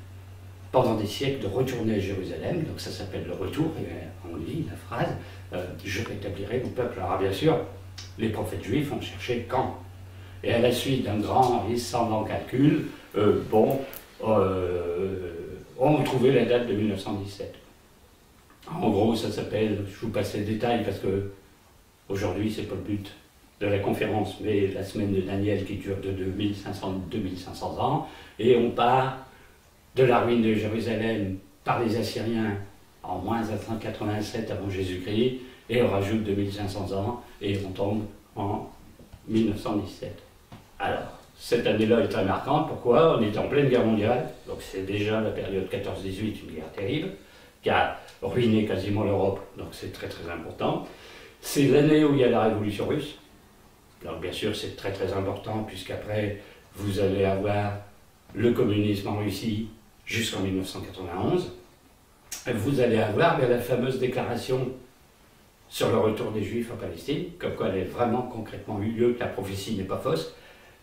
pendant des siècles, de retourner à Jérusalem, donc ça s'appelle le retour, et on lit la phrase, je rétablirai mon peuple. Alors bien sûr, les prophètes juifs ont cherché quand. Et à la suite d'un grand et savant calcul, on trouvait la date de 1917. En gros, ça s'appelle, je vous passe les détails parce que aujourd'hui, c'est pas le but de la conférence, mais la semaine de Daniel qui dure de 2500 ans, et on part de la ruine de Jérusalem par les Assyriens en moins 587 avant Jésus-Christ, et on rajoute 2500 ans, et on tombe en 1917. Alors, cette année-là est très marquante, pourquoi? On est en pleine guerre mondiale, donc c'est déjà la période 14-18, une guerre terrible, qui a ruiné quasiment l'Europe, donc c'est très très important. C'est l'année où il y a la révolution russe, donc bien sûr c'est très très important, puisqu'après vous allez avoir le communisme en Russie jusqu'en 1991. Vous allez avoir la fameuse déclaration sur le retour des Juifs en Palestine, comme quoi elle a vraiment concrètement eu lieu, que la prophétie n'est pas fausse,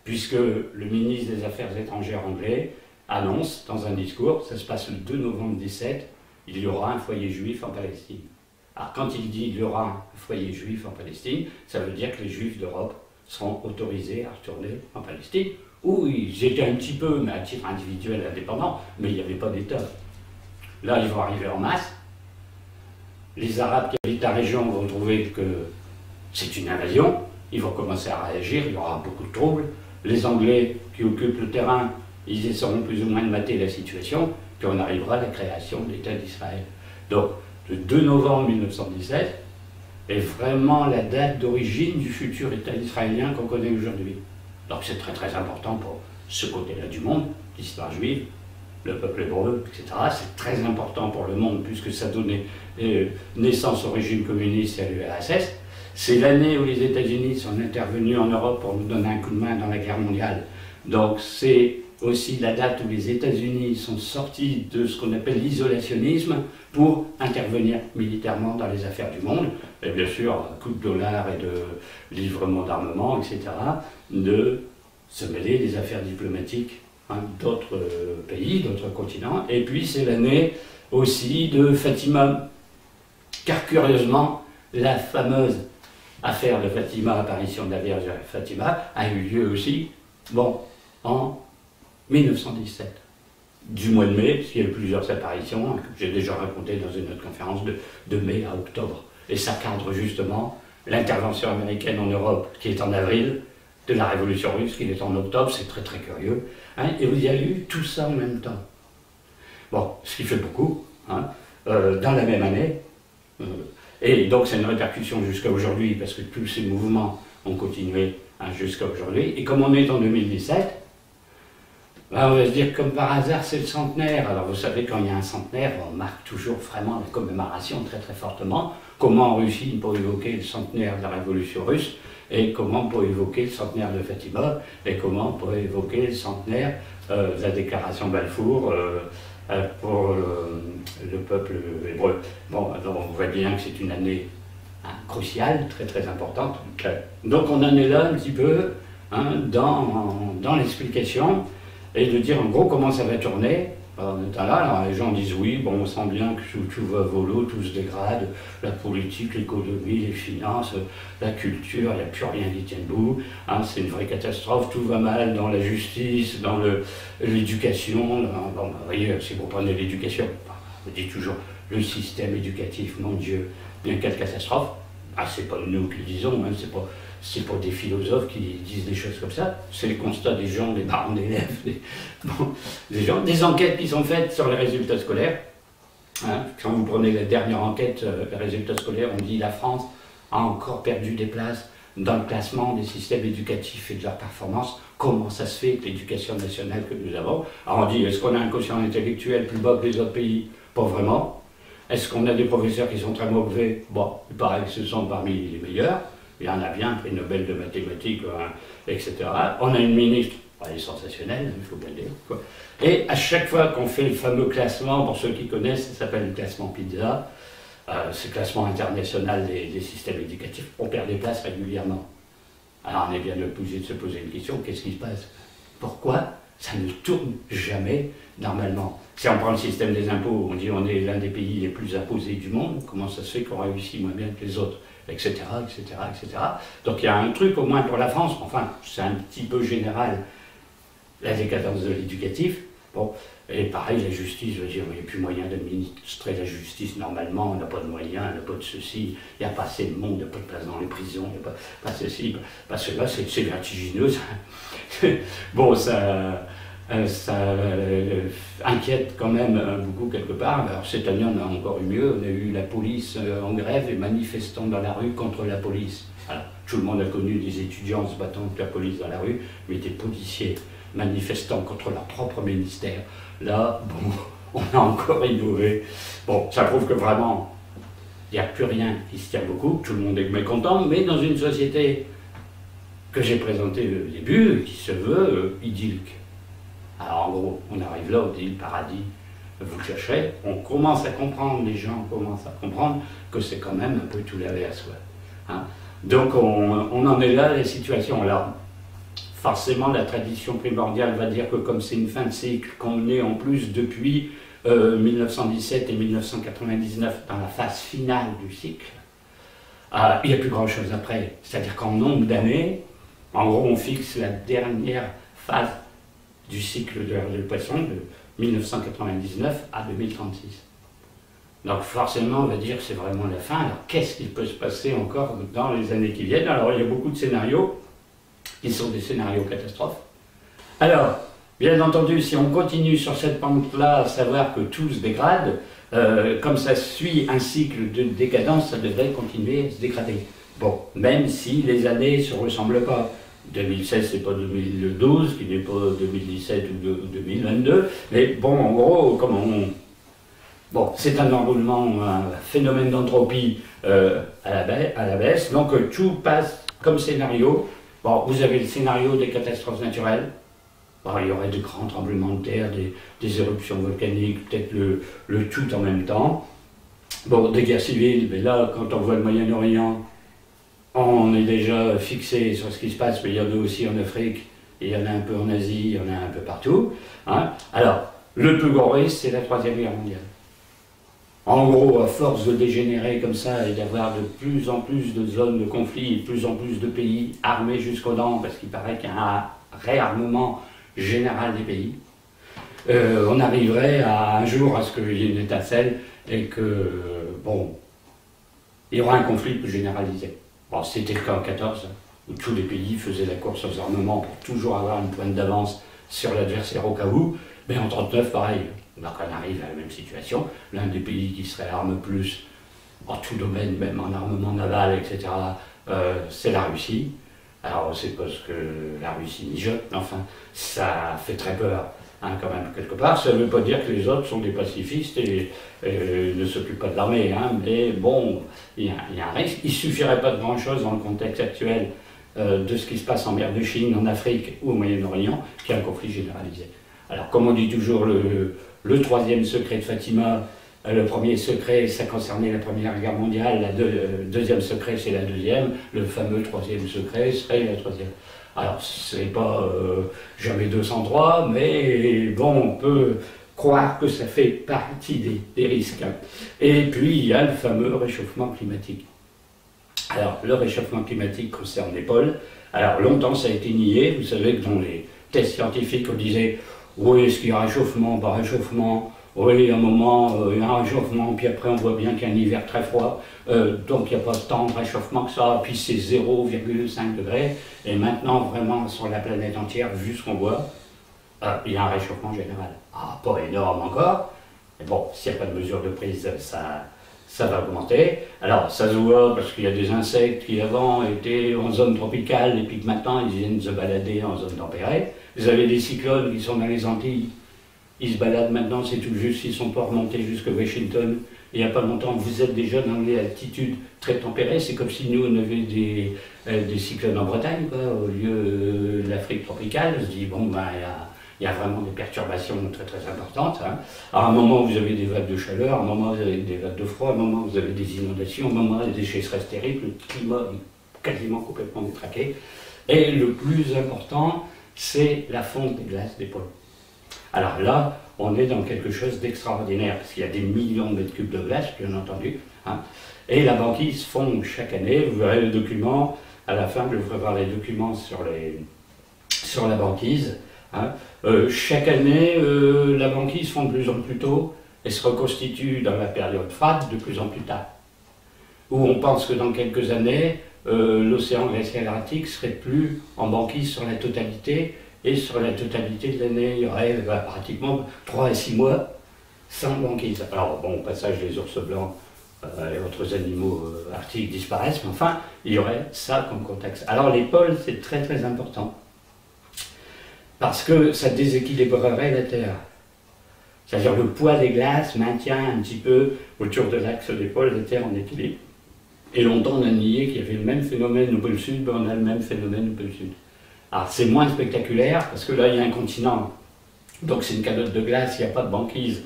puisque le ministre des Affaires étrangères anglais annonce dans un discours, ça se passe le 2 novembre 17, il y aura un foyer juif en Palestine. Alors quand il dit il y aura un foyer juif en Palestine, ça veut dire que les Juifs d'Europe seront autorisés à retourner en Palestine, où ils étaient un petit peu, mais à titre individuel, indépendant, mais il n'y avait pas d'État. Là, ils vont arriver en masse. Les Arabes qui habitent la région vont trouver que c'est une invasion, ils vont commencer à réagir, il y aura beaucoup de troubles. Les Anglais qui occupent le terrain, ils essaieront plus ou moins de mater la situation, puis on arrivera à la création de l'État d'Israël. Donc, le 2 novembre 1917 est vraiment la date d'origine du futur État israélien qu'on connaît aujourd'hui. Donc c'est très très important pour ce côté-là du monde, l'histoire juive, le peuple hébreu, etc. C'est très important pour le monde puisque ça donnait naissance au régime communiste et à l'URSS. C'est l'année où les États-Unis sont intervenus en Europe pour nous donner un coup de main dans la guerre mondiale. Donc c'est aussi la date où les États-Unis sont sortis de ce qu'on appelle l'isolationnisme pour intervenir militairement dans les affaires du monde. Et bien sûr, à coup de dollars et de livrement d'armement, etc., de se mêler des affaires diplomatiques d'autres pays, d'autres continents. Et puis c'est l'année aussi de Fatima, car curieusement, la fameuse affaire de Fatima, apparition de la Vierge Fatima, a eu lieu aussi, bon, en 1917. Du mois de mai, parce qu'il y a eu plusieurs apparitions, que j'ai déjà raconté dans une autre conférence, de mai à octobre. Et ça cadre justement l'intervention américaine en Europe, qui est en avril, de la révolution russe, qui est en octobre, c'est très très curieux. Et il y a eu tout ça en même temps. Bon, ce qui fait beaucoup, dans la même année. Et donc c'est une répercussion jusqu'à aujourd'hui, parce que tous ces mouvements ont continué jusqu'à aujourd'hui. Et comme on est en 2017, on va se dire comme par hasard c'est le centenaire. Alors vous savez, quand il y a un centenaire, on marque toujours vraiment la commémoration très très fortement. Comment en Russie pour évoquer le centenaire de la révolution russe, et comment pour évoquer le centenaire de Fatima, et comment pour évoquer le centenaire de la déclaration Balfour pour le peuple hébreu. Bon, alors on voit bien que c'est une année cruciale, très très importante. Donc on en est là un petit peu dans l'explication, et de dire en gros comment ça va tourner. On est là, alors les gens disent oui, bon, on sent bien que tout va à volo, tout se dégrade, la politique, l'économie, les finances, la culture, il n'y a plus rien qui tient debout, c'est une vraie catastrophe, tout va mal dans la justice, dans l'éducation. Bon, vous voyez, si vous prenez l'éducation, on dit toujours le système éducatif, mon Dieu, bien quelle catastrophe. C'est pas nous qui le disons, c'est pas des philosophes qui disent des choses comme ça, c'est le constat des gens, des parents d'élèves, des gens, des enquêtes qui sont faites sur les résultats scolaires. Quand vous prenez la dernière enquête, les résultats scolaires, on dit la France a encore perdu des places dans le classement des systèmes éducatifs et de leur performance. Comment ça se fait que l'éducation nationale que nous avons? Alors on dit, est-ce qu'on a un quotient intellectuel plus bas que les autres pays? Pas vraiment. Est-ce qu'on a des professeurs qui sont très mauvais? Bon, il paraît que ce sont parmi les meilleurs. Il y en a bien, prix Nobel de mathématiques, etc. On a une ministre, elle est sensationnelle, il faut bien le dire. Quoi. Et à chaque fois qu'on fait le fameux classement, pour ceux qui connaissent, ça s'appelle le classement PISA, c'est le classement international des systèmes éducatifs, on perd des places régulièrement. Alors on est bien obligé de se poser une question, qu'est-ce qui se passe? Pourquoi ça ne tourne jamais normalement? Si on prend le système des impôts, on dit on est l'un des pays les plus imposés du monde, comment ça se fait qu'on réussit moins bien que les autres, etc., etc., etc. Donc il y a un truc au moins pour la France, enfin c'est un petit peu général, la décadence de l'éducatif. Bon, et pareil, la justice, je veux dire, il n'y a plus moyen d'administrer la justice normalement, on n'a pas de moyens, on n'a pas de ceci, il n'y a pas assez de monde, il n'y a pas de place dans les prisons, il n'y a pas ceci, parce que là, c'est vertigineux. Bon, ça inquiète quand même beaucoup quelque part. Alors cette année, on a encore eu mieux, on a eu la police en grève et manifestant dans la rue contre la police. Alors, tout le monde a connu des étudiants se battant contre la police dans la rue, mais des policiers manifestant contre leur propre ministère. Là, bon, on a encore innové. Bon, ça prouve que vraiment, il n'y a plus rien qui se tient beaucoup, tout le monde est mécontent, mais dans une société que j'ai présentée au début, qui se veut idyllique. Alors en gros, on arrive là, on dit le paradis, vous le cherchez, on commence à comprendre, les gens commencent à comprendre que c'est quand même un peu tout lavé à soi. Hein. Donc on en est là, les situations. Alors, forcément, la tradition primordiale va dire que comme c'est une fin de cycle, qu'on est en plus depuis 1917 et 1999 dans la phase finale du cycle, il n'y a plus grand-chose après. C'est-à-dire qu'en nombre d'années, en gros, on fixe la dernière phase du cycle de l'ère du poisson de 1999 à 2036. Donc forcément, on va dire que c'est vraiment la fin. Alors qu'est-ce qui peut se passer encore dans les années qui viennent? Alors il y a beaucoup de scénarios qui sont des scénarios catastrophes. Alors, bien entendu, si on continue sur cette pente-là, à savoir que tout se dégrade, comme ça suit un cycle de décadence, ça devrait continuer à se dégrader. Bon, même si les années ne se ressemblent pas. 2016, c'est pas 2012, qui n'est pas 2017 ou 2022, mais bon, en gros, bon, c'est un enroulement, un phénomène d'entropie à la baisse, donc tout passe comme scénario. Bon, vous avez le scénario des catastrophes naturelles. Bon, il y aurait de grands tremblements de terre, des éruptions volcaniques, peut-être le tout en même temps. Bon, des guerres civiles, mais là, quand on voit le Moyen-Orient, on est déjà fixé sur ce qui se passe, mais il y en a aussi en Afrique, et il y en a un peu en Asie, il y en a un peu partout. Hein. Alors, le plus gros risque, c'est la Troisième Guerre mondiale. En gros, à force de dégénérer comme ça et d'avoir de plus en plus de zones de conflit, de plus en plus de pays armés jusqu'aux dents, parce qu'il paraît qu'il y a un réarmement général des pays, on arriverait un jour à ce qu'il y ait une étincelle et que, bon, il y aura un conflit plus généralisé. Bon, c'était le cas en 14, où tous les pays faisaient la course aux armements pour toujours avoir une pointe d'avance sur l'adversaire au cas où, mais en 39, pareil. Donc on arrive à la même situation. L'un des pays qui se réarme plus en tout domaine, même en armement naval, etc., c'est la Russie. Alors on sait pas ce que la Russie mijote, mais enfin, ça fait très peur, hein, quand même, quelque part. Ça ne veut pas dire que les autres sont des pacifistes et ne s'occupent pas de l'armée, hein, mais bon, il y a un risque. Il ne suffirait pas de grand-chose dans le contexte actuel de ce qui se passe en mer de Chine, en Afrique ou au Moyen-Orient, qu'il y ait un conflit généralisé. Alors comme on dit toujours, le troisième secret de Fatima, le premier secret, ça concernait la Première Guerre mondiale, le deuxième secret, c'est la deuxième, le fameux troisième secret serait la troisième. Alors, c'est pas jamais 203, mais bon, on peut croire que ça fait partie des risques. Et puis, il y a le fameux réchauffement climatique. Alors, le réchauffement climatique concerne les pôles. Alors, longtemps, ça a été nié. Vous savez que dans les tests scientifiques, on disait oui, est-ce qu'il y a réchauffement, pas réchauffement? Oui, à un moment, il y a un réchauffement, puis après on voit bien qu'il y a un hiver très froid, donc il n'y a pas tant de réchauffement que ça, puis c'est 0,5 degrés, et maintenant, vraiment, sur la planète entière, vu ce qu'on voit, il y a un réchauffement général. Ah, pas énorme encore, mais bon, s'il n'y a pas de mesure de prise, ça va augmenter. Alors, ça se voit parce qu'il y a des insectes qui avant étaient en zone tropicale, et puis que maintenant, ils viennent se balader en zone tempérée. Vous avez des cyclones qui sont dans les Antilles, ils se baladent maintenant, c'est tout juste, ils ne sont pas remontés jusqu'à Washington. Il n'y a pas longtemps, vous êtes déjà dans les altitudes très tempérées, c'est comme si nous, on avait des cyclones en Bretagne, quoi, au lieu de l'Afrique tropicale. On se dit, bon, ben, il y a vraiment des perturbations très très importantes. Hein. À un moment, vous avez des vagues de chaleur, à un moment, vous avez des vagues de froid, à un moment, vous avez des inondations, à un moment, des sécheresses terribles, le climat est quasiment complètement détraqué. Et le plus important, c'est la fonte des glaces des pôles. Alors là, on est dans quelque chose d'extraordinaire, parce qu'il y a des millions de mètres cubes de glace, bien entendu, hein, et la banquise fond chaque année. Vous verrez le document, à la fin, je vous ferai voir les documents sur la banquise. Hein. Chaque année, la banquise fond de plus en plus tôt et se reconstitue dans la période froide de plus en plus tard. Où on pense que dans quelques années, l'océan glacial arctique serait plus en banquise sur la totalité, et sur la totalité de l'année, il y aurait pratiquement 3 à 6 mois sans banquise. Alors bon, au passage, les ours blancs et autres animaux arctiques disparaissent, mais enfin, il y aurait ça comme contexte. Alors les pôles, c'est très très important, parce que ça déséquilibrerait la Terre. C'est-à-dire le poids des glaces maintient un petit peu autour de l'axe des pôles la Terre en équilibre. Et longtemps on a nié qu'il y avait le même phénomène au pôle sud, ben on a le même phénomène au pôle sud. Alors c'est moins spectaculaire, parce que là il y a un continent, donc c'est une calotte de glace, il n'y a pas de banquise.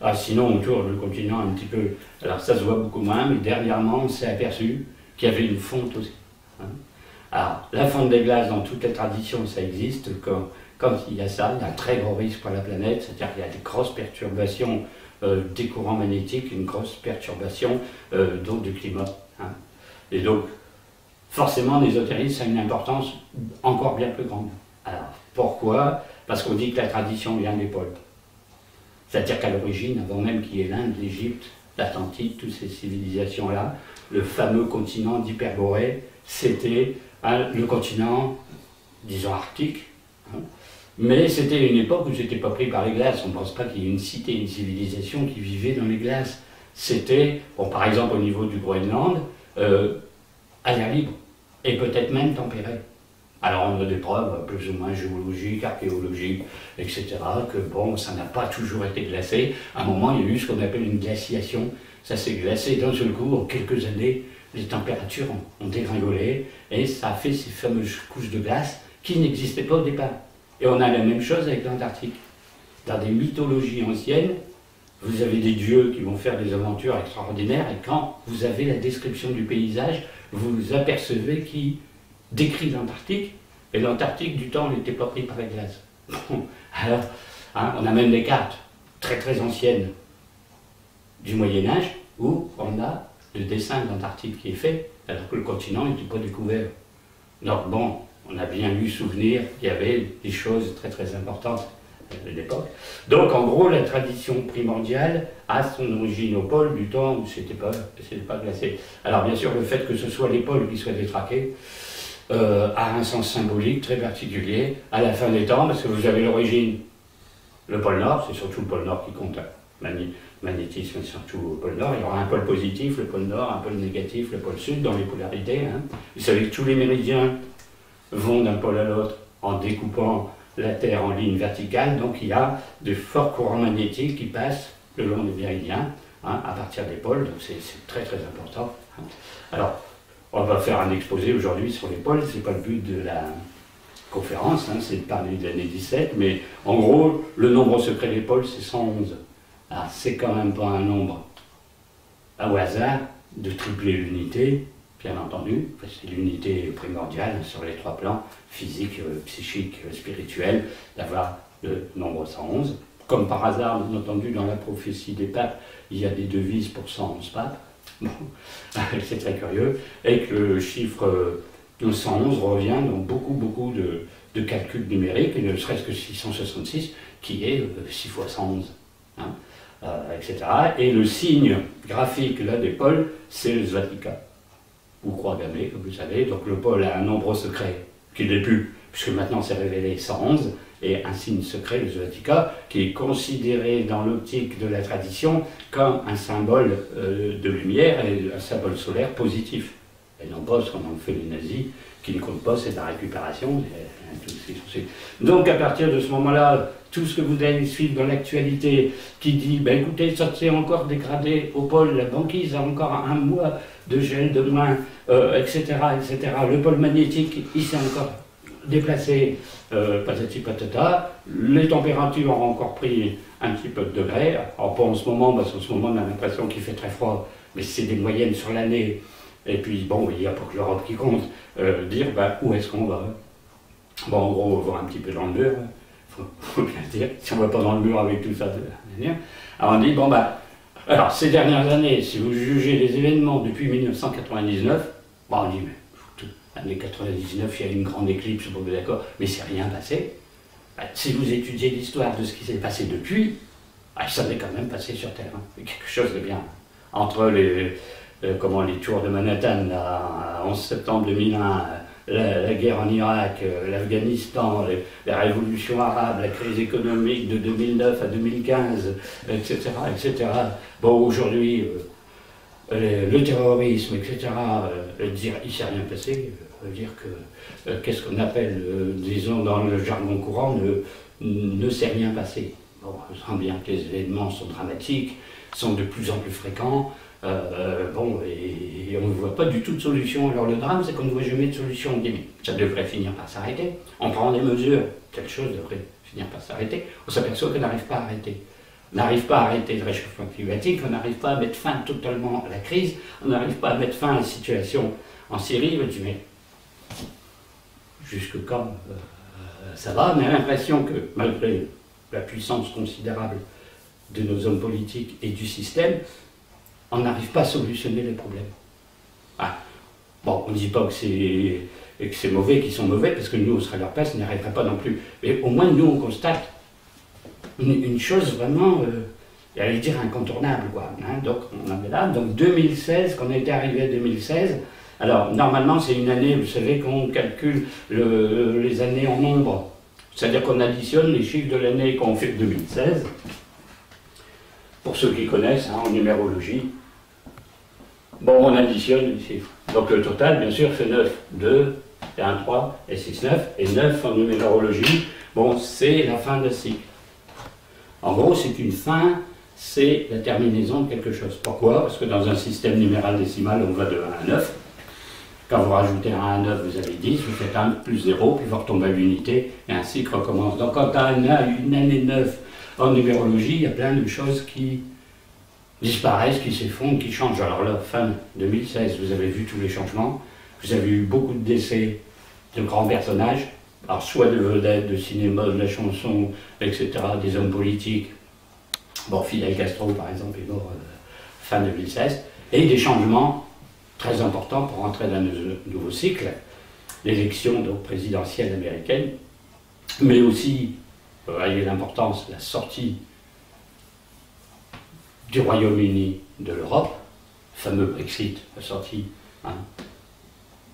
Ah, sinon, autour du continent, un petit peu. Alors, ça se voit beaucoup moins, mais dernièrement, on s'est aperçu qu'il y avait une fonte aussi. Hein. Alors, la fonte des glaces, dans toutes les traditions, ça existe. Quand il y a ça, il y a un très gros risque pour la planète, c'est-à-dire qu'il y a des grosses perturbations des courants magnétiques, une grosse perturbation donc du climat. Hein. Et donc, forcément, l'ésotérisme a une importance encore bien plus grande. Alors, pourquoi? Parce qu'on dit que la tradition vient des pôles. C'est-à-dire qu'à l'origine, avant même qu'il y ait l'Inde, l'Égypte, l'Atlantide, toutes ces civilisations-là, le fameux continent d'Hyperborée, c'était le continent, disons, arctique. Hein. Mais c'était une époque où c'était pas pris par les glaces. On ne pense pas qu'il y ait une cité, une civilisation qui vivait dans les glaces. C'était, bon, par exemple, au niveau du Groenland, à l'air libre, et peut-être même tempéré. Alors on a des preuves plus ou moins géologiques, archéologiques, etc., que bon, ça n'a pas toujours été glacé. À un moment, il y a eu ce qu'on appelle une glaciation. Ça s'est glacé d'un seul coup, en quelques années, les températures ont dégringolé, et ça a fait ces fameuses couches de glace qui n'existaient pas au départ. Et on a la même chose avec l'Antarctique. Dans des mythologies anciennes, vous avez des dieux qui vont faire des aventures extraordinaires, et quand vous avez la description du paysage, vous apercevez qu'ils décrit l'Antarctique, et l'Antarctique du temps n'était pas pris par la glace. Alors, hein, on a même des cartes très très anciennes du Moyen-Âge où on a le dessin de l'Antarctique qui est fait, alors que le continent n'était pas découvert. Donc bon, on a bien eu souvenir qu'il y avait des choses très très importantes de l'époque. Donc en gros, la tradition primordiale a son origine au pôle du temps où c'était pas glacé. Alors bien sûr, le fait que ce soit les pôles qui soient détraqués, a un sens symbolique très particulier à la fin des temps, parce que vous avez l'origine, le pôle Nord, c'est surtout le pôle Nord qui compte, magnétisme surtout au pôle Nord, il y aura un pôle positif, le pôle Nord, un pôle négatif, le pôle Sud, dans les polarités. Hein. Vous savez que tous les méridiens vont d'un pôle à l'autre en découpant la Terre en ligne verticale, donc il y a de forts courants magnétiques qui passent le long des méridiens, hein, à partir des pôles, donc c'est très très important. Hein. Alors, on va faire un exposé aujourd'hui sur les pôles, c'est pas le but de la conférence, hein, c'est de parler de l'année 17, mais en gros, le nombre secret des pôles, c'est 111. Alors, c'est quand même pas un nombre au hasard de tripler l'unité, bien entendu, c'est l'unité primordiale sur les 3 plans, physique, psychique, spirituel, d'avoir le nombre 111. Comme par hasard, bien entendu, dans la prophétie des papes, il y a des devises pour 111 papes. Bon, c'est très curieux, et que le chiffre 111 revient dans beaucoup de calculs numériques, et ne serait-ce que 666, qui est 6 fois 111, hein, etc. Et le signe graphique là, des pôles, c'est le Svatika, ou croix gammée, comme vous savez. Donc le pôle a un nombre secret, qui n'est plus, puisque maintenant c'est révélé 111, et un signe secret, le Svatika, qui est considéré dans l'optique de la tradition comme un symbole de lumière et un symbole solaire positif. Et non pas ce qu'on en fait les nazis, qui ne compte pas, c'est la récupération. Donc à partir de ce moment-là, tout ce que vous allez suivre dans l'actualité, qui dit, ben écoutez, ça s'est encore dégradé au pôle, la banquise a encore un mois de gel de moins, etc., etc. Le pôle magnétique, il s'est encore déplacé, patati patata, les températures ont encore pris un petit peu de degrés, alors pas en ce moment, parce qu'en ce moment on a l'impression qu'il fait très froid, mais c'est des moyennes sur l'année, et puis bon, il n'y a pas que l'Europe qui compte, dire bah, où est-ce qu'on va. Bon, en gros, on va voir un petit peu dans le mur, faut bien dire, si on ne va pas dans le mur avec tout ça, alors on dit, bon bah, alors ces dernières années, si vous jugez les événements depuis 1999, bon, on dit, mais l'année 99, il y a eu une grande éclipse, bon, d'accord, mais c'est rien passé. Si vous étudiez l'histoire de ce qui s'est passé depuis, ça s'est quand même passé sur Terre. Hein. Quelque chose de bien. Entre les tours de Manhattan, là, 11 septembre 2001, la guerre en Irak, l'Afghanistan, la révolution arabe, la crise économique de 2009 à 2015, etc. etc. Bon, aujourd'hui, le terrorisme, etc., dire il ne s'est rien passé, dire que qu'est-ce qu'on appelle, disons dans le jargon courant, ne s'est rien passé. Bon, on sent bien que les événements sont dramatiques, sont de plus en plus fréquents, et on ne voit pas du tout de solution. Alors le drame, c'est qu'on ne voit jamais de solution. On dit, mais ça devrait finir par s'arrêter. On prend des mesures, quelque chose devrait finir par s'arrêter. On s'aperçoit qu'on n'arrive pas à arrêter. On n'arrive pas à arrêter le réchauffement climatique, on n'arrive pas à mettre fin totalement à la crise, on n'arrive pas à mettre fin à la situation en Syrie. On dit, mais jusque quand ça va? On a l'impression que malgré la puissance considérable de nos hommes politiques et du système, on n'arrive pas à solutionner les problèmes. Bon, on ne dit pas que c'est mauvais, qu'ils sont mauvais, parce que nous, on serait à leur place, on n'y arriverait pas non plus. Mais au moins, nous, on constate une chose vraiment, j'allais dire incontournable, quoi. Hein. Donc, on en est là. Donc, 2016, quand on était arrivé à 2016, alors, normalement, c'est une année, vous savez, qu'on calcule les années en nombre. C'est-à-dire qu'on additionne les chiffres de l'année qu'on fait de 2016. Pour ceux qui connaissent, hein, en numérologie. Bon, on additionne les chiffres. Donc le total, bien sûr, c'est 9. 2, et 1, 3, et 6, 9. Et 9 en numérologie, bon, c'est la fin d'un cycle. En gros, c'est une fin, c'est la terminaison de quelque chose. Pourquoi? Parce que dans un système numéral décimal, on va de 1 à 9. Quand vous rajoutez 1 à 9, vous avez 10, vous faites 1 plus 0, puis vous retombez à l'unité, et un cycle recommence. Donc quand on a une année 9 en numérologie, il y a plein de choses qui disparaissent, qui s'effondrent, qui changent. Alors là, fin 2016, vous avez vu tous les changements, vous avez eu beaucoup de décès de grands personnages, alors soit de vedettes, de cinéma, de la chanson, etc., des hommes politiques. Bon, Fidel Castro, par exemple, est mort fin 2016, et des changements très importants pour entrer dans un nouveau cycle, l'élection présidentielle américaine, mais aussi, voyez l'importance, la sortie du Royaume-Uni de l'Europe, le fameux Brexit, la sortie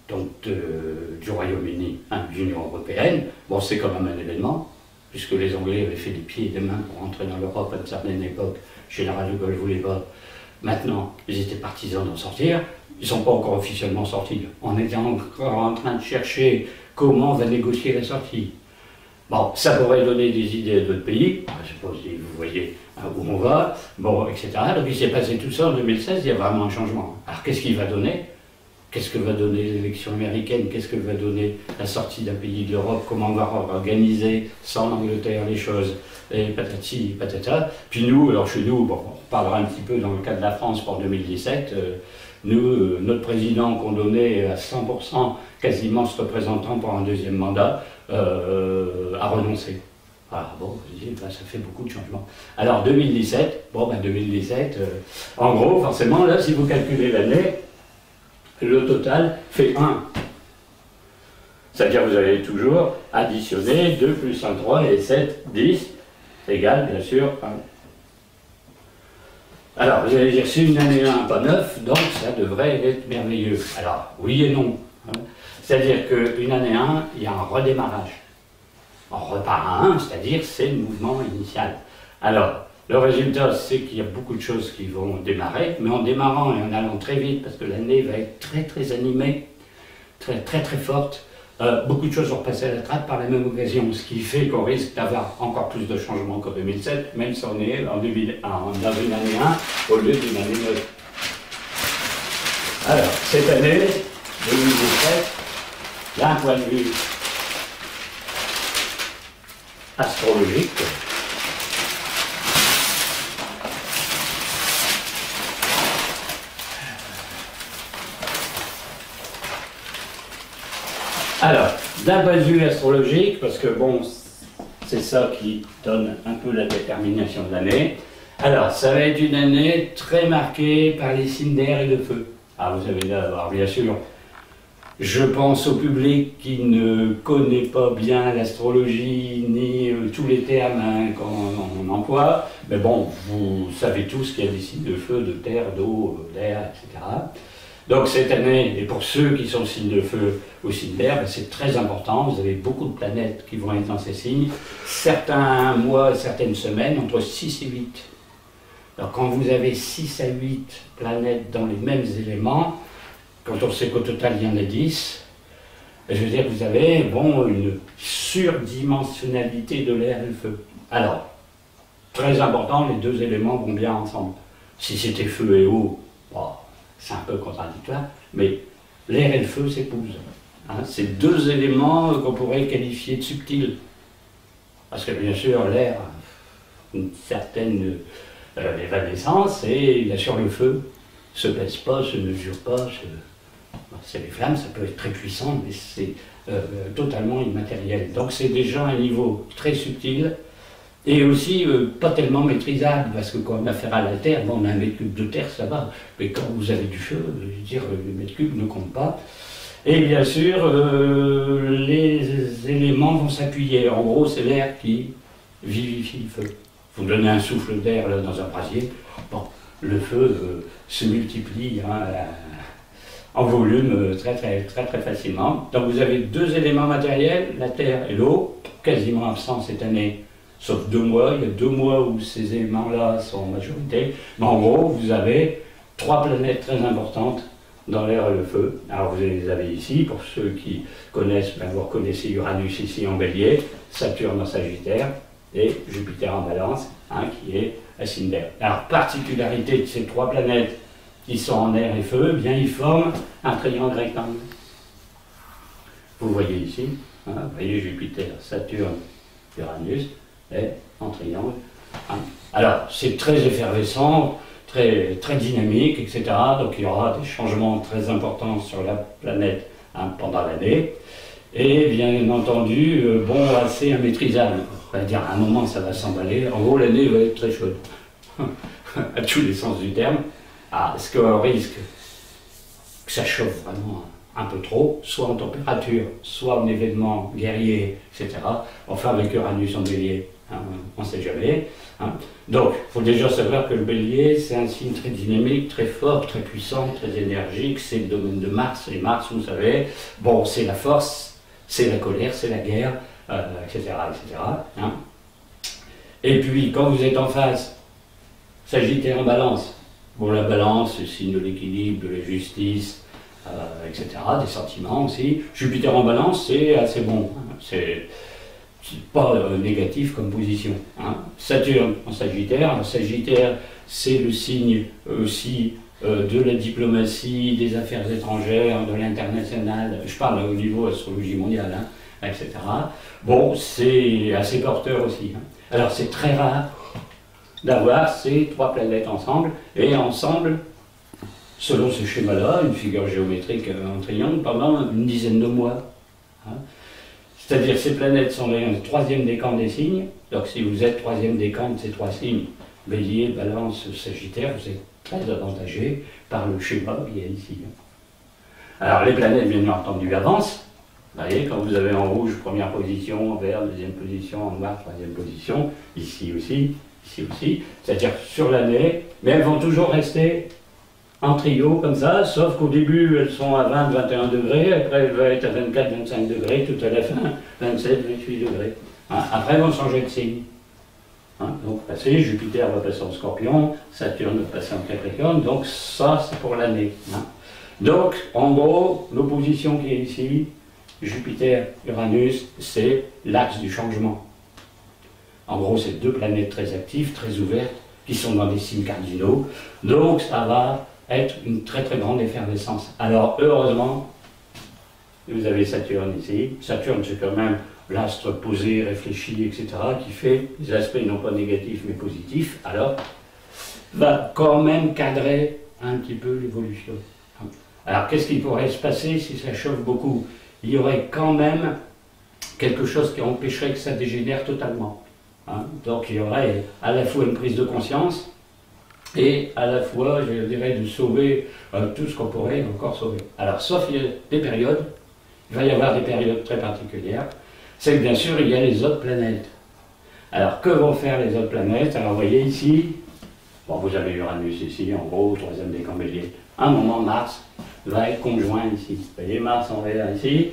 du Royaume-Uni de l'Union européenne. Bon, c'est quand même un événement, puisque les Anglais avaient fait des pieds et des mains pour entrer dans l'Europe à une certaine époque. Général de Gaulle ne voulait pas. Maintenant, ils étaient partisans d'en sortir. Ils ne sont pas encore officiellement sortis. On était encore en train de chercher comment on va négocier la sortie. Bon, ça pourrait donner des idées à d'autres pays. Je ne sais pas si vous voyez où on va, bon, etc. Donc il s'est passé tout ça en 2016, il y a vraiment un changement. Alors qu'est-ce qu'il va donner? Qu'est-ce que va donner l'élection américaine? Qu'est-ce que va donner la sortie d'un pays de l'Europe? Comment on va organiser sans l'Angleterre les choses? Et patati, patata. Puis nous, alors chez nous, bon, on parlera un petit peu dans le cas de la France pour 2017. Nous, notre président qu'on donnait à 100% quasiment ce représentant pour un deuxième mandat, a renoncé. Ah bon, je dis, ça fait beaucoup de changements. Alors 2017, bon 2017, en gros, forcément, là, si vous calculez l'année, le total fait 1. C'est-à-dire que vous allez toujours additionner 2 plus 1, 3 et 7, 10, égale bien sûr 1. Alors, vous allez dire, c'est une année 1, pas 9, donc ça devrait être merveilleux. Alors, oui et non. C'est-à-dire qu'une année 1, il y a un redémarrage. On repart à 1, c'est-à-dire c'est le mouvement initial. Alors, le résultat, c'est qu'il y a beaucoup de choses qui vont démarrer, mais en démarrant et en allant très vite, parce que l'année va être très très animée, très très très forte, beaucoup de choses vont passer à la trappe par la même occasion, ce qui fait qu'on risque d'avoir encore plus de changements qu'en 2007, même si on est dans une année 1 au lieu d'une année 9. Alors, cette année, 2017, d'un point de vue astrologique, alors, d'un point de vue astrologique, parce que bon, c'est ça qui donne un peu la détermination de l'année. Alors, ça va être une année très marquée par les signes d'air et de feu. Ah, vous avez là, alors bien sûr, Je pense au public qui ne connaît pas bien l'astrologie ni tous les termes qu'on emploie, mais bon, vous savez tous qu'il y a des signes de feu, de terre, d'eau, d'air, etc. Donc cette année, et pour ceux qui sont signes de feu ou signes d'air, ben, c'est très important, vous avez beaucoup de planètes qui vont être dans ces signes, certains mois, certaines semaines, entre 6 et 8. Alors quand vous avez 6 à 8 planètes dans les mêmes éléments, quand on sait qu'au total il y en a 10, je veux dire, vous avez bon, une surdimensionnalité de l'air et le feu. Alors, très important, les deux éléments vont bien ensemble. Si c'était feu et eau, bon, c'est un peu contradictoire, mais l'air et le feu s'épousent. Hein, c'est deux éléments qu'on pourrait qualifier de subtils. Parce que bien sûr, l'air a une certaine évanescence et bien sûr le feu se pèse pas, se mesure pas, c'est les flammes, ça peut être très puissant, mais c'est totalement immatériel. Donc c'est déjà un niveau très subtil et aussi pas tellement maîtrisable, parce que quand on a affaire à la terre, bon, on a un mètre cube de terre, ça va, mais quand vous avez du feu, je veux dire, le mètre cube ne compte pas. Et bien sûr, les éléments vont s'appuyer. En gros, c'est l'air qui vivifie le feu. Vous donnez un souffle d'air dans un brasier, bon, le feu se multiplie en volume très facilement. Donc vous avez deux éléments matériels, la terre et l'eau, quasiment absents cette année, sauf 2 mois. Il y a 2 mois où ces éléments-là sont en majorité. Mais en gros, vous avez 3 planètes très importantes dans l'air et le feu. Alors vous les avez ici, pour ceux qui connaissent, ben vous reconnaissez Uranus ici en Bélier, Saturne en Sagittaire, et Jupiter en Balance, hein, qui est à signe d'air. Alors, particularité de ces 3 planètes qui sont en air et feu, eh bien ils forment un triangle rectangle. Vous voyez ici, hein, vous voyez Jupiter, Saturne, Uranus, et en triangle. Hein. Alors, c'est très effervescent, très dynamique, etc. Donc il y aura des changements très importants sur la planète, hein, pendant l'année. Et bien entendu, bon, assez immaîtrisable. On va dire, à un moment, ça va s'emballer. En gros, l'année va être très chaude, à tous les sens du terme. Ah, est-ce qu'on risque que ça chauffe vraiment un peu trop, soit en température, soit en événements guerriers, etc. Enfin, avec Uranus en Bélier, hein, on ne sait jamais. Hein. Donc, il faut déjà savoir que le Bélier, c'est un signe très dynamique, très fort, très puissant, très énergique. C'est le domaine de Mars. Et Mars, vous savez, bon, c'est la force, c'est la colère, c'est la guerre, etc. etc. Hein. Et puis, quand vous êtes en face, Sagittaire en Balance. Bon, la Balance, c'est le signe de l'équilibre, de la justice, etc. Des sentiments aussi. Jupiter en Balance, c'est assez bon. Hein. C'est pas négatif comme position. Hein. Saturne en Sagittaire. En Sagittaire, c'est le signe aussi de la diplomatie, des affaires étrangères, de l'international. Je parle au niveau astrologie mondiale, hein, etc. Bon, c'est assez porteur aussi. Hein. Alors, c'est très rare d'avoir ces 3 planètes ensemble, et ensemble, selon ce schéma-là, une figure géométrique en triangle, pendant une dizaine de mois. Hein. C'est-à-dire ces planètes sont les 3e décan des signes, donc si vous êtes 3e décan de ces 3 signes, Bélier, Balance, Sagittaire, vous êtes très avantagé par le schéma qu'il y a ici. Alors les planètes, bien entendu, avancent. Vous voyez, quand vous avez en rouge, première position, en vert, 2e position, en noir, 3e position, ici aussi, c'est-à-dire sur l'année, mais elles vont toujours rester en trio comme ça, sauf qu'au début elles sont à 20-21 degrés, après elles vont être à 24-25 degrés, tout à la fin 27-28 degrés. Hein, après elles vont changer de signe. Hein, donc Jupiter va passer en Scorpion, Saturne va passer en Capricorne, donc ça c'est pour l'année. Hein. Donc en gros, l'opposition qui est ici, Jupiter-Uranus, c'est l'axe du changement. En gros, c'est 2 planètes très actives, très ouvertes, qui sont dans des signes cardinaux. Donc, ça va être une très grande effervescence. Alors, heureusement, vous avez Saturne ici. Saturne, c'est quand même l'astre posé, réfléchi, etc., qui fait des aspects non pas négatifs, mais positifs. Alors, va quand même cadrer un petit peu l'évolution. Alors, qu'est-ce qui pourrait se passer si ça chauffe beaucoup? Il y aurait quand même quelque chose qui empêcherait que ça dégénère totalement. Hein. Donc il y aurait à la fois une prise de conscience et à la fois, je dirais, de sauver tout ce qu'on pourrait encore sauver. Alors, sauf il y a des périodes, il va y avoir des périodes très particulières, c'est que bien sûr, il y a les autres planètes. Alors, que vont faire les autres planètes? Alors, vous voyez ici, bon, vous avez Uranus ici, en gros, au troisième décan Bélier. À un moment, Mars va être conjoint ici. Vous voyez, Mars en vert ici,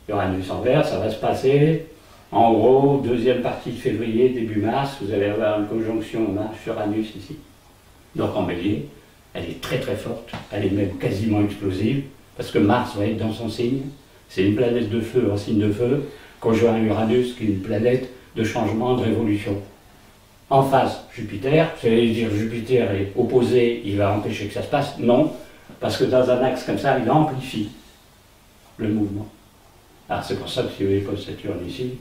Uranus en vert, ça va se passer, en gros, deuxième partie de février, début mars, vous allez avoir une conjonction Mars-Uranus ici. Donc en Bélier, elle est très très forte, elle est même quasiment explosive, parce que Mars va être dans son signe, c'est une planète de feu, un signe de feu, conjoint Uranus, qui est une planète de changement, de révolution. En face, Jupiter, j'allais dire Jupiter est opposé, il va empêcher que ça se passe. Non, parce que dans un axe comme ça, il amplifie le mouvement. Alors c'est pour ça que si vous avez pas Saturne ici,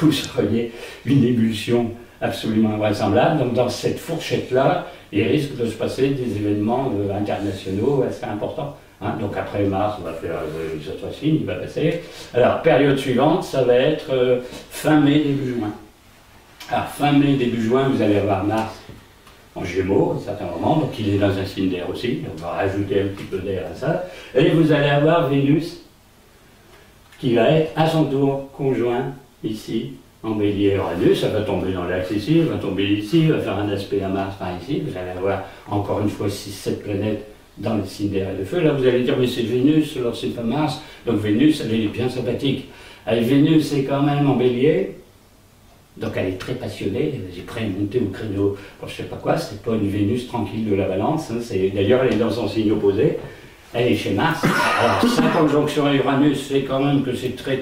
vous auriez une ébullition absolument invraisemblable. Donc dans cette fourchette-là, il risque de se passer des événements internationaux assez importants. Hein. Donc après Mars, on va faire les autres signes, il va passer. Alors période suivante, ça va être fin mai, début juin. Alors fin mai, début juin, vous allez avoir Mars en Gémeaux à un certain moment, donc il est dans un signe d'air aussi, donc on va rajouter un petit peu d'air à ça. Et vous allez avoir Vénus qui va être à son tour conjoint ici en Bélier Uranus, ça va tomber dans l'axe ici, va tomber ici, va faire un aspect à Mars par ici, vous allez avoir encore une fois 6-7 planètes dans les signes d'air et de feu. Là vous allez dire mais c'est Vénus, alors c'est pas Mars, donc Vénus elle est bien sympathique. Alors, Vénus est quand même en Bélier, donc elle est très passionnée, elle est prête à monter au créneau pour je sais pas quoi, c'est pas une Vénus tranquille de la Balance, hein, d'ailleurs elle est dans son signe opposé, elle est chez Mars. Alors sa conjonction à Uranus fait quand même que c'est très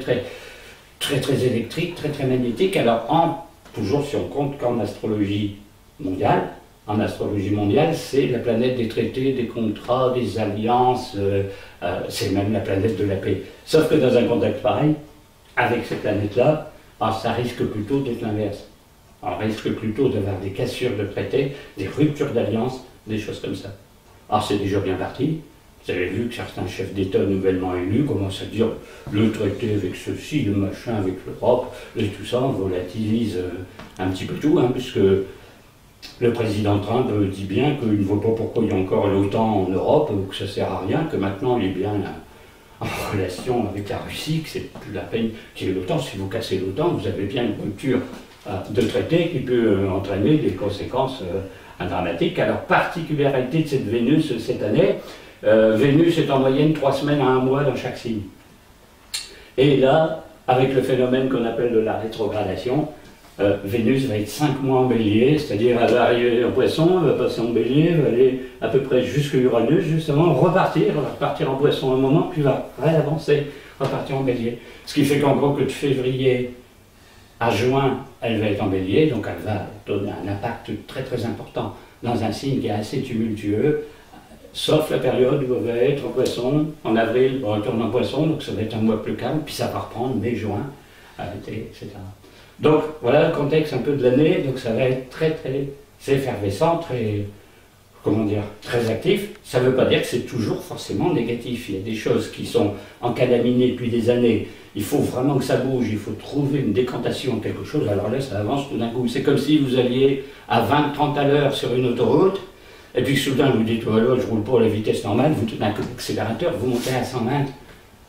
électrique, très magnétique. Alors toujours si on compte qu'en astrologie mondiale, c'est la planète des traités, des contrats, des alliances, c'est même la planète de la paix. Sauf que dans un contexte pareil, avec ces planètes-là, ça risque plutôt d'être l'inverse. On risque plutôt d'avoir des cassures de traités, des ruptures d'alliances, des choses comme ça. Alors c'est déjà bien parti. Vous avez vu que certains chefs d'État nouvellement élus commencent à dire le traité avec ceci, le machin avec l'Europe, et tout ça, on volatilise un petit peu tout, hein, puisque le président Trump dit bien qu'il ne voit pas pourquoi il y a encore l'OTAN en Europe, que ça ne sert à rien, que maintenant il est bien en relation avec la Russie, que c'est plus la peine qu'il y ait l'OTAN. Si vous cassez l'OTAN, vous avez bien une rupture de traité qui peut entraîner des conséquences dramatiques. Alors, particularité de cette Vénus cette année, Vénus est en moyenne 3 semaines à 1 mois dans chaque signe. Et là, avec le phénomène qu'on appelle de la rétrogradation, Vénus va être 5 mois en Bélier, c'est-à-dire elle va arriver en Poisson, elle va passer en Bélier, elle va aller à peu près jusqu'à Uranus, justement, repartir en Poisson un moment, puis va réavancer, repartir en Bélier. Ce qui fait qu'en gros que de février à juin, elle va être en Bélier, donc elle va donner un impact très important dans un signe qui est assez tumultueux, sauf la période où elle va être en Poisson, en avril, on retourne en Poisson, donc ça va être un mois plus calme, puis ça va reprendre mai, juin, etc. Donc voilà le contexte un peu de l'année, donc ça va être très effervescent, très actif. Ça ne veut pas dire que c'est toujours forcément négatif. Il y a des choses qui sont encalaminées depuis des années. Il faut vraiment que ça bouge, il faut trouver une décantation, quelque chose. Alors là, ça avance tout d'un coup. C'est comme si vous alliez à 20-30 à l'heure sur une autoroute, et puis soudain vous dites, voilà, je roule pas à la vitesse normale, vous tenez un coup d'accélérateur, vous montez à 120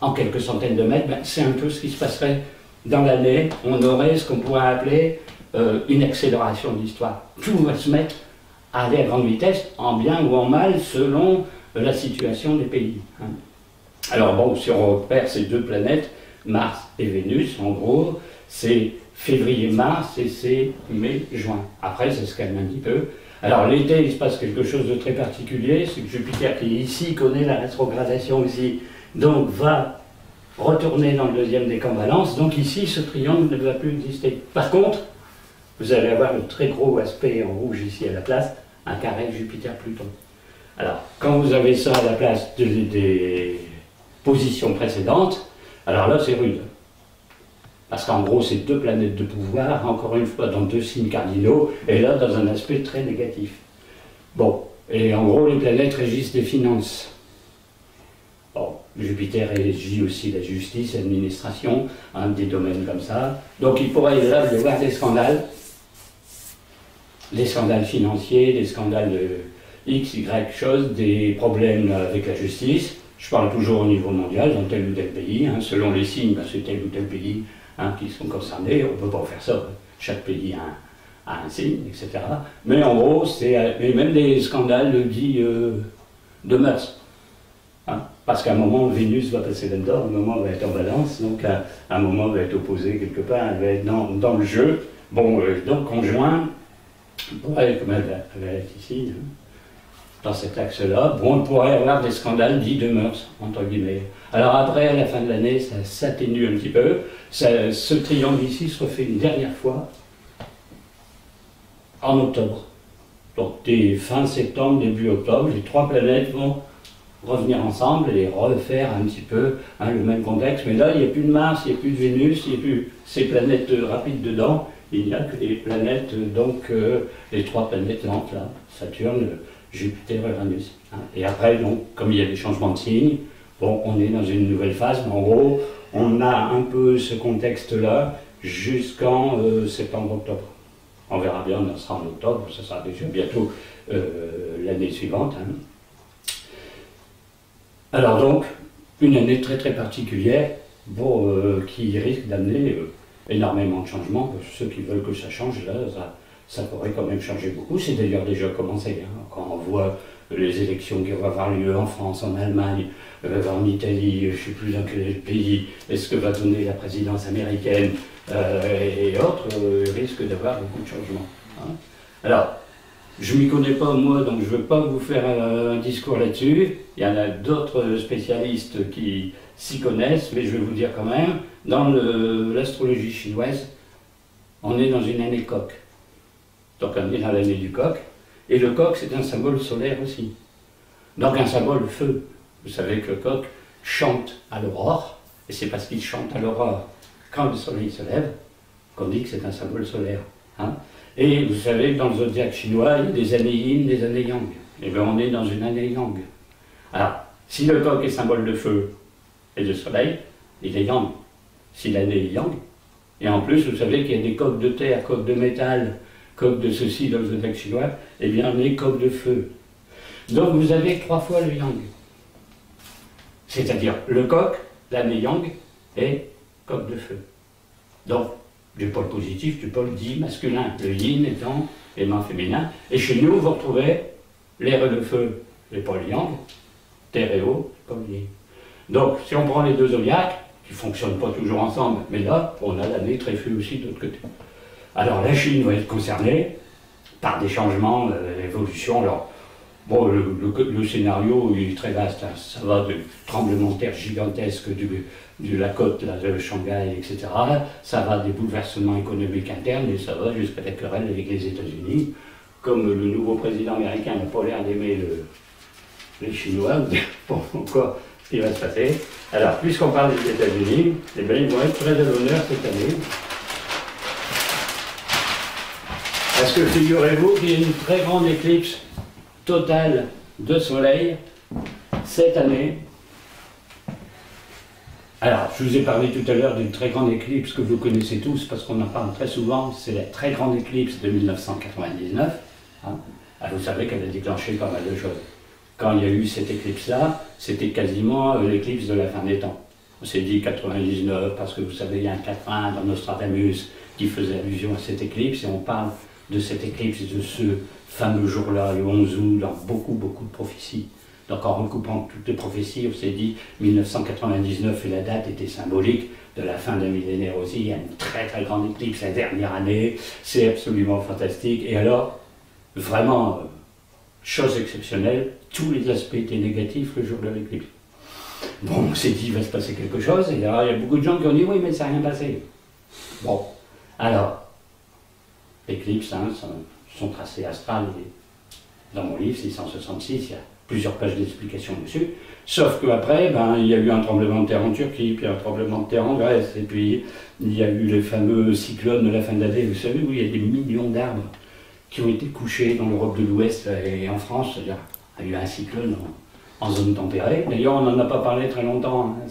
en quelques centaines de mètres. C'est un peu ce qui se passerait dans l'année. On aurait ce qu'on pourrait appeler une accélération de l'histoire. Tout va se mettre à aller à grande vitesse, en bien ou en mal, selon la situation des pays. Hein. Alors bon, si on repère ces deux planètes, Mars et Vénus, en gros, c'est février-mars et c'est mai-juin. Après, ça se calme un petit peu. Alors l'été, il se passe quelque chose de très particulier, c'est que Jupiter qui est ici connaît la rétrogradation aussi, donc va retourner dans le deuxième décan Balance, donc ici ce triangle ne va plus exister. Par contre, vous allez avoir un très gros aspect en rouge ici à la place, un carré Jupiter-Pluton. Alors, quand vous avez ça à la place des positions précédentes, alors là c'est rude. Parce qu'en gros, c'est deux planètes de pouvoir, encore une fois, dans deux signes cardinaux, et là, dans un aspect très négatif. Bon, et en gros, les planètes régissent des finances. Bon, Jupiter régit aussi la justice, l'administration, des domaines comme ça. Donc il pourrait là y avoir des scandales. des scandales financiers, des scandales X, Y choses, des problèmes avec la justice. Je parle toujours au niveau mondial, dans tel ou tel pays. Hein, selon les signes, ben, c'est tel ou tel pays qui sont concernés. On ne peut pas faire ça. Chaque pays a un signe, etc. Mais en gros, c'est même des scandales dits de mœurs. Hein, parce qu'à un moment, Vénus va passer là-dedans, à un moment, elle va être en balance, donc à un moment, elle va être opposée quelque part, elle va être dans le jeu. Bon, donc conjoint, pour elle, comme elle va être ici, hein, dans cet axe-là, bon, on pourrait avoir des scandales dits de mœurs, entre guillemets. Alors après, à la fin de l'année, ça s'atténue un petit peu. Ce triangle ici se refait une dernière fois en octobre. Donc dès fin septembre, début octobre, les trois planètes vont revenir ensemble et refaire un petit peu le même contexte. Mais là, il n'y a plus de Mars, il n'y a plus de Vénus, il n'y a plus ces planètes rapides dedans. Il n'y a que les planètes, donc les trois planètes lentes, là, Saturne, Jupiter et Uranus. Hein. Et après, donc, comme il y a des changements de signes, bon, on est dans une nouvelle phase, mais en gros, on a un peu ce contexte-là jusqu'en septembre-octobre. On verra bien, on sera en octobre, ça sera déjà bientôt l'année suivante. Hein. Alors donc, une année très très particulière, bon, qui risque d'amener énormément de changements. Ceux qui veulent que ça change, là, ça pourrait quand même changer beaucoup. C'est d'ailleurs déjà commencé. Hein, quand on voit les élections qui vont avoir lieu en France, en Allemagne, en Italie, je ne sais plus dans quel pays, est-ce que va donner la présidence américaine et autres, risque d'avoir beaucoup de changements. Hein. Alors, je ne m'y connais pas moi, donc je ne veux pas vous faire un discours là-dessus. Il y en a d'autres spécialistes qui s'y connaissent, mais je vais vous dire quand même, dans l'astrologie chinoise, on est dans une année coq. Donc on est dans l'année du coq, et le coq c'est un symbole solaire aussi. Donc un symbole feu. Vous savez que le coq chante à l'aurore, et c'est parce qu'il chante à l'aurore, quand le soleil se lève, qu'on dit que c'est un symbole solaire. Hein. Et vous savez que dans le zodiaque chinois, il y a des années yin, des années yang. Et bien on est dans une année yang. Alors, si le coq est symbole de feu et de soleil, il est yang. Si l'année est yang, et en plus vous savez qu'il y a des coqs de terre, coqs de métal, coq de ceci dans le zodiaque chinois, eh bien on est coq de feu. Donc vous avez 3 fois le yang. C'est-à-dire le coq, l'année yang, et coq de feu. Donc, du pôle positif, du pôle dit masculin, le yin étant élément féminin. Et chez nous, vous retrouvez l'air et le feu, les pôles yang, terre et eau, pôle yin. Donc, si on prend les deux zodiaques, qui ne fonctionnent pas toujours ensemble, mais là, on a l'année Tréfu aussi de l'autre côté. Alors la Chine va être concernée par des changements, l'évolution. Alors, bon, le scénario il est très vaste. Hein. Ça va de tremblements de terre gigantesques de la côte là, de Shanghai, etc. Ça va des bouleversements économiques internes et ça va jusqu'à la querelle avec les États-Unis. Comme le nouveau président américain n'a pas l'air d'aimer les Chinois, bon, quoi, ce qui va se passer. Alors, puisqu'on parle des États-Unis, eh bien, ils vont être très à l'honneur cette année. Parce que figurez-vous qu'il y a une très grande éclipse totale de soleil cette année. Alors, je vous ai parlé tout à l'heure d'une très grande éclipse que vous connaissez tous parce qu'on en parle très souvent, c'est la très grande éclipse de 1999. Hein. Alors, vous savez qu'elle a déclenché pas mal de choses. Quand il y a eu cette éclipse-là, c'était quasiment l'éclipse de la fin des temps. On s'est dit 99 parce que vous savez, il y a un 4-1 dans Nostradamus qui faisait allusion à cette éclipse et on parle de cette éclipse, de ce fameux jour-là, le 11 août, dans beaucoup de prophéties. Donc en recoupant toutes les prophéties, on s'est dit 1999 et la date était symbolique de la fin d'un millénaire aussi. Il y a une très grande éclipse la dernière année, c'est absolument fantastique. Et alors, vraiment, chose exceptionnelle, tous les aspects étaient négatifs le jour de l'éclipse. Bon, on s'est dit il va se passer quelque chose, et alors il y a beaucoup de gens qui ont dit oui, mais ça n'a rien passé. Bon, alors. L'éclipse, hein, son tracé astral, dans mon livre 666, il y a plusieurs pages d'explications dessus, sauf qu'après, ben, il y a eu un tremblement de terre en Turquie, puis un tremblement de terre en Grèce, et puis il y a eu les fameux cyclones de la fin de l'année, vous savez, où il y a des millions d'arbres qui ont été couchés dans l'Europe de l'Ouest et en France, c'est-à-dire il y a eu un cyclone en zone tempérée. D'ailleurs, on n'en a pas parlé très longtemps, hein,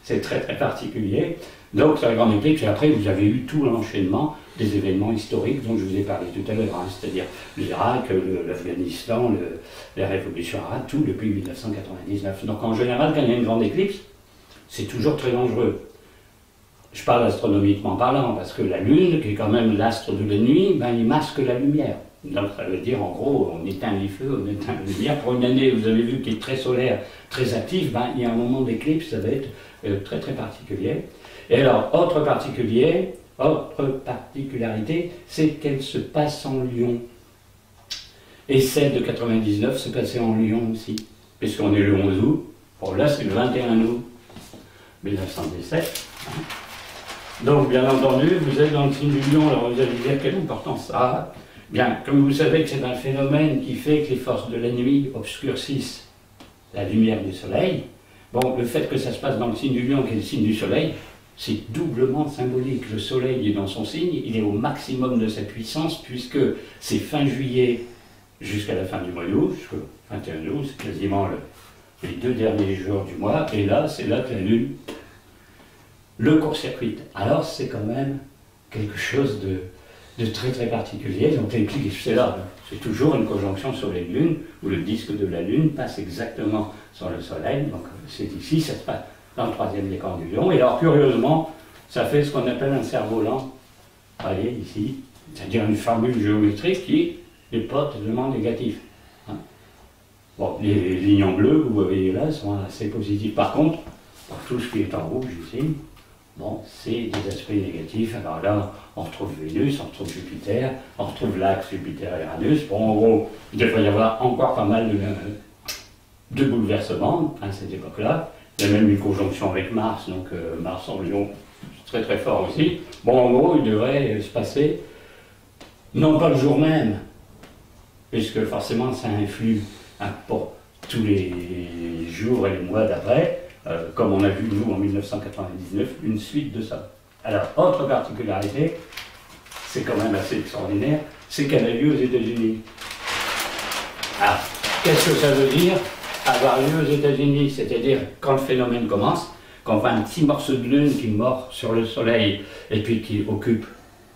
c'est très très particulier. Donc c'est la grande éclipse, et après vous avez eu tout l'enchaînement des événements historiques dont je vous ai parlé tout à l'heure, hein, c'est-à-dire l'Irak, l'Afghanistan, la révolution arabe, tout depuis 1999. Donc en général, quand il y a une grande éclipse, c'est toujours très dangereux. Je parle astronomiquement parlant, parce que la Lune, qui est quand même l'astre de la nuit, ben, il masque la lumière. Donc ça veut dire, en gros, on éteint les feux, on éteint la lumière. Pour une année, vous avez vu, qui est très solaire, très active, ben, il y a un moment d'éclipse, ça va être très très particulier. Et alors, autre particularité, c'est qu'elle se passe en Lion. Et celle de 99 se passait en Lion aussi, puisqu'on est le 11 août. Bon, là, c'est le 21 août 1917. Donc, bien entendu, vous êtes dans le signe du Lion, alors vous allez dire quelle importance ça a. Bien, comme vous savez que c'est un phénomène qui fait que les forces de la nuit obscurcissent la lumière du soleil, bon, le fait que ça se passe dans le signe du Lion, qui est le signe du soleil, c'est doublement symbolique. Le soleil est dans son signe, il est au maximum de sa puissance, puisque c'est fin juillet jusqu'à la fin du mois d'août, jusqu'au 21 août, c'est quasiment les 2 derniers jours du mois, et là, c'est là que la Lune le court-circuite. Alors, c'est quand même quelque chose de très très particulier. Donc l'éclipse, c'est là, c'est toujours une conjonction Soleil-Lune, où le disque de la Lune passe exactement sur le Soleil. Donc c'est ici, ça se passe dans le 3e décan du Lion. Et alors curieusement, ça fait ce qu'on appelle un cerf-volant. Vous voyez ici, c'est-à-dire une formule géométrique qui n'est pas totalement négative. Hein. Bon, les lignes en bleu, vous voyez là, sont assez positives. Par contre, pour tout ce qui est en rouge ici, bon, c'est des aspects négatifs. Alors là, on retrouve Vénus, on retrouve Jupiter, on retrouve l'axe Jupiter-Uranus. Bon, en gros, il devrait y avoir encore pas mal de bouleversements à cette époque-là. Il y a même une conjonction avec Mars, donc Mars en Lion, c'est très très fort aussi. Bon, en gros, il devrait se passer, non pas le jour même, puisque forcément ça influe pour tous les jours et les mois d'après, comme on a vu nous en 1999, une suite de ça. Alors, autre particularité, c'est quand même assez extraordinaire, c'est qu'elle a lieu aux États-Unis. Alors, qu'est-ce que ça veut dire avoir lieu aux États-Unis? C'est-à-dire, quand le phénomène commence, quand on voit un petit morceau de lune qui mord sur le soleil et puis qui occupe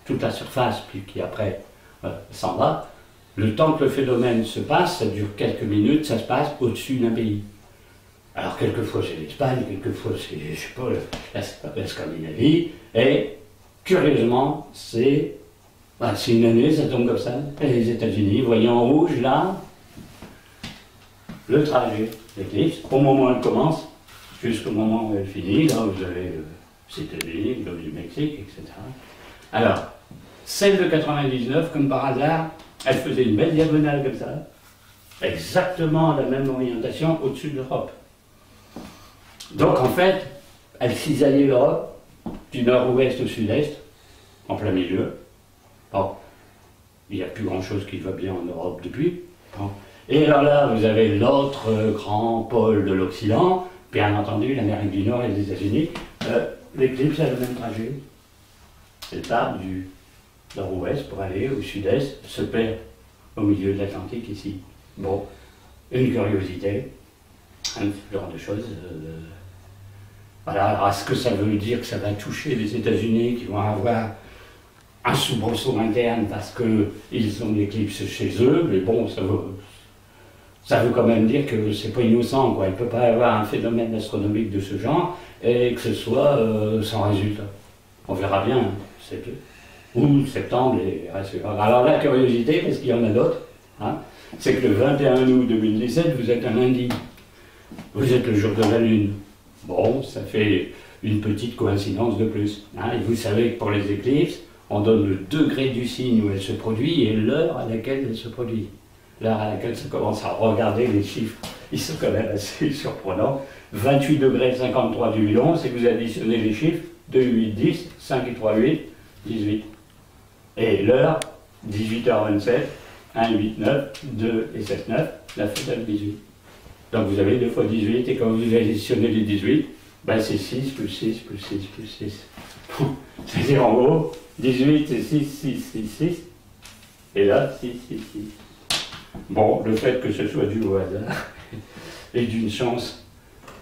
toute la surface, puis qui après s'en va, le temps que le phénomène se passe, ça dure quelques minutes, ça se passe au-dessus d'un pays. Alors, quelquefois c'est l'Espagne, quelquefois c'est, je sais pas, la Scandinavie, et curieusement, c'est une année, ça tombe comme ça, et les États-Unis, vous voyez en rouge là, le trajet d'éclipse, au moment où elle commence, jusqu'au moment où elle finit, là vous avez les États-Unis, le golfe du Mexique, etc. Alors, celle de 99, comme par hasard, elle faisait une belle diagonale comme ça, exactement la même orientation au-dessus de l'Europe. Donc en fait, elle cisaillait l'Europe du nord-ouest au sud-est, en plein milieu. Bon, il n'y a plus grand-chose qui va bien en Europe depuis. Bon. Et alors là, vous avez l'autre grand pôle de l'Occident, bien entendu l'Amérique du Nord et les États-Unis. L'éclipse a le même trajet. Elle part du nord-ouest pour aller au sud-est, se perd au milieu de l'Atlantique ici. Bon, une curiosité, ce genre de choses. Voilà, alors est-ce que ça veut dire que ça va toucher les États-Unis qui vont avoir un soubresaut interne parce qu'ils ont l'éclipse chez eux? Mais bon, ça veut quand même dire que c'est pas innocent, quoi. Il ne peut pas y avoir un phénomène astronomique de ce genre et que ce soit sans résultat. On verra bien, c'est août, septembre, et alors la curiosité, parce qu'il y en a d'autres, hein, c'est que le 21 août 2017, vous êtes un lundi. Vous êtes le jour de la Lune. Bon, ça fait une petite coïncidence de plus. Hein, et vous savez que pour les éclipses, on donne le degré du signe où elle se produit et l'heure à laquelle elle se produit. L'heure à laquelle ça commence à regarder les chiffres, ils sont quand même assez surprenants. 28 degrés 53 du Lion, si vous additionnez les chiffres, 2, 8, 10, 5 et 3, 8, 18. Et l'heure, 18h27, 1, 8, 9, 2 et 7, 9, la fait à 18. Donc vous avez 2 fois 18, et quand vous additionnez les 18, ben c'est 6 plus 6 plus 6 plus 6. C'est-à-dire en gros, 18 c'est 6, 6, 6, 6, et là 6, 6, 6. Bon, le fait que ce soit dû au hasard et d'une chance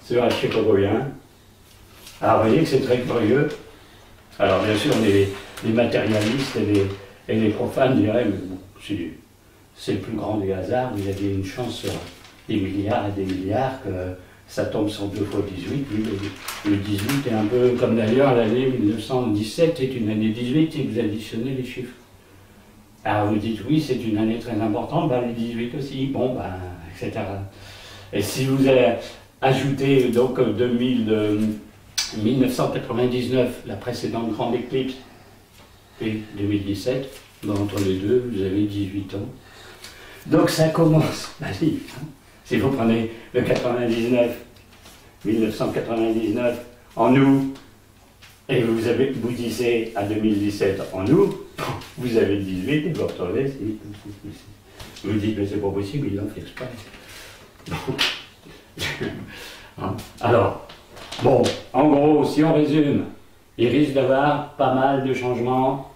sur un je sais pas combien, Alors vous voyez que c'est très curieux. Alors bien sûr, les matérialistes et les profanes diraient, mais bon, c'est le plus grand des hasards, vous aviez une chance sur des milliards et des milliards que ça tombe sur 2 fois 18. Oui, le 18 est un peu comme d'ailleurs l'année 1917 est une année 18 si vous additionnez les chiffres. Alors vous dites oui, c'est une année très importante, ben, les 18 aussi, bon, ben, etc. Et si vous ajoutez donc 1999, la précédente grande éclipse, et 2017, ben, entre les deux, vous avez 18 ans. Donc ça commence, vas-y, hein. Si vous prenez le 1999 en août, et vous disiez à 2017 en août, vous avez 18 et vous retrouvez, vous dites, mais c'est pas possible, il en fait exprès. Hein. Alors, bon, en gros, si on résume, il risque d'avoir pas mal de changements.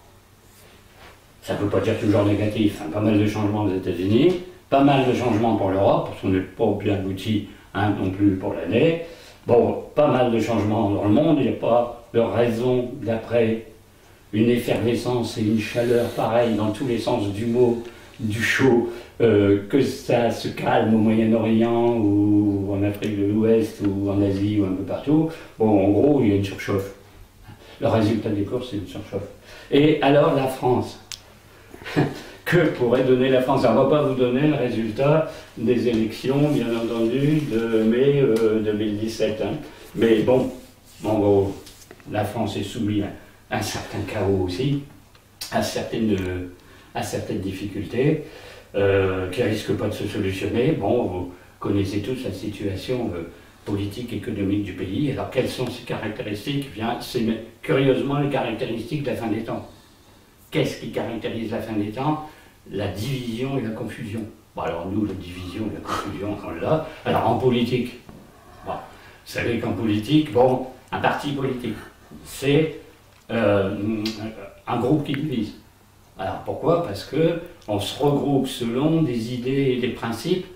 Ça ne veut pas dire toujours négatif, hein, pas mal de changements aux États-Unis, pas mal de changements pour l'Europe, parce qu'on n'est pas bien abouti hein, non plus pour l'année. Bon, pas mal de changements dans le monde, il n'y a pas de raison d'après une effervescence et une chaleur pareille dans tous les sens du mot, du chaud, que ça se calme au Moyen-Orient ou en Afrique de l'Ouest ou en Asie ou un peu partout. Bon, en gros, il y a une surchauffe. Le résultat des courses, c'est une surchauffe. Et alors la France que pourrait donner la France? On ne va pas vous donner le résultat des élections, bien entendu, de mai 2017. Hein. Mais bon, en gros, la France est soumise à un certain chaos aussi, à certaines difficultés, qui ne risquent pas de se solutionner. Bon, vous connaissez tous la situation politique, économique du pays. Alors, quelles sont ses caractéristiques? Bien, c'est curieusement les caractéristiques de la fin des temps. Qu'est-ce qui caractérise la fin des temps? La division et la confusion. Bon, alors nous, la division et la confusion, on l'a. Alors en politique, bon, vous savez qu'en politique, bon, un parti politique, c'est un groupe qui divise. Alors pourquoi? Parce qu'on se regroupe selon des idées et des principes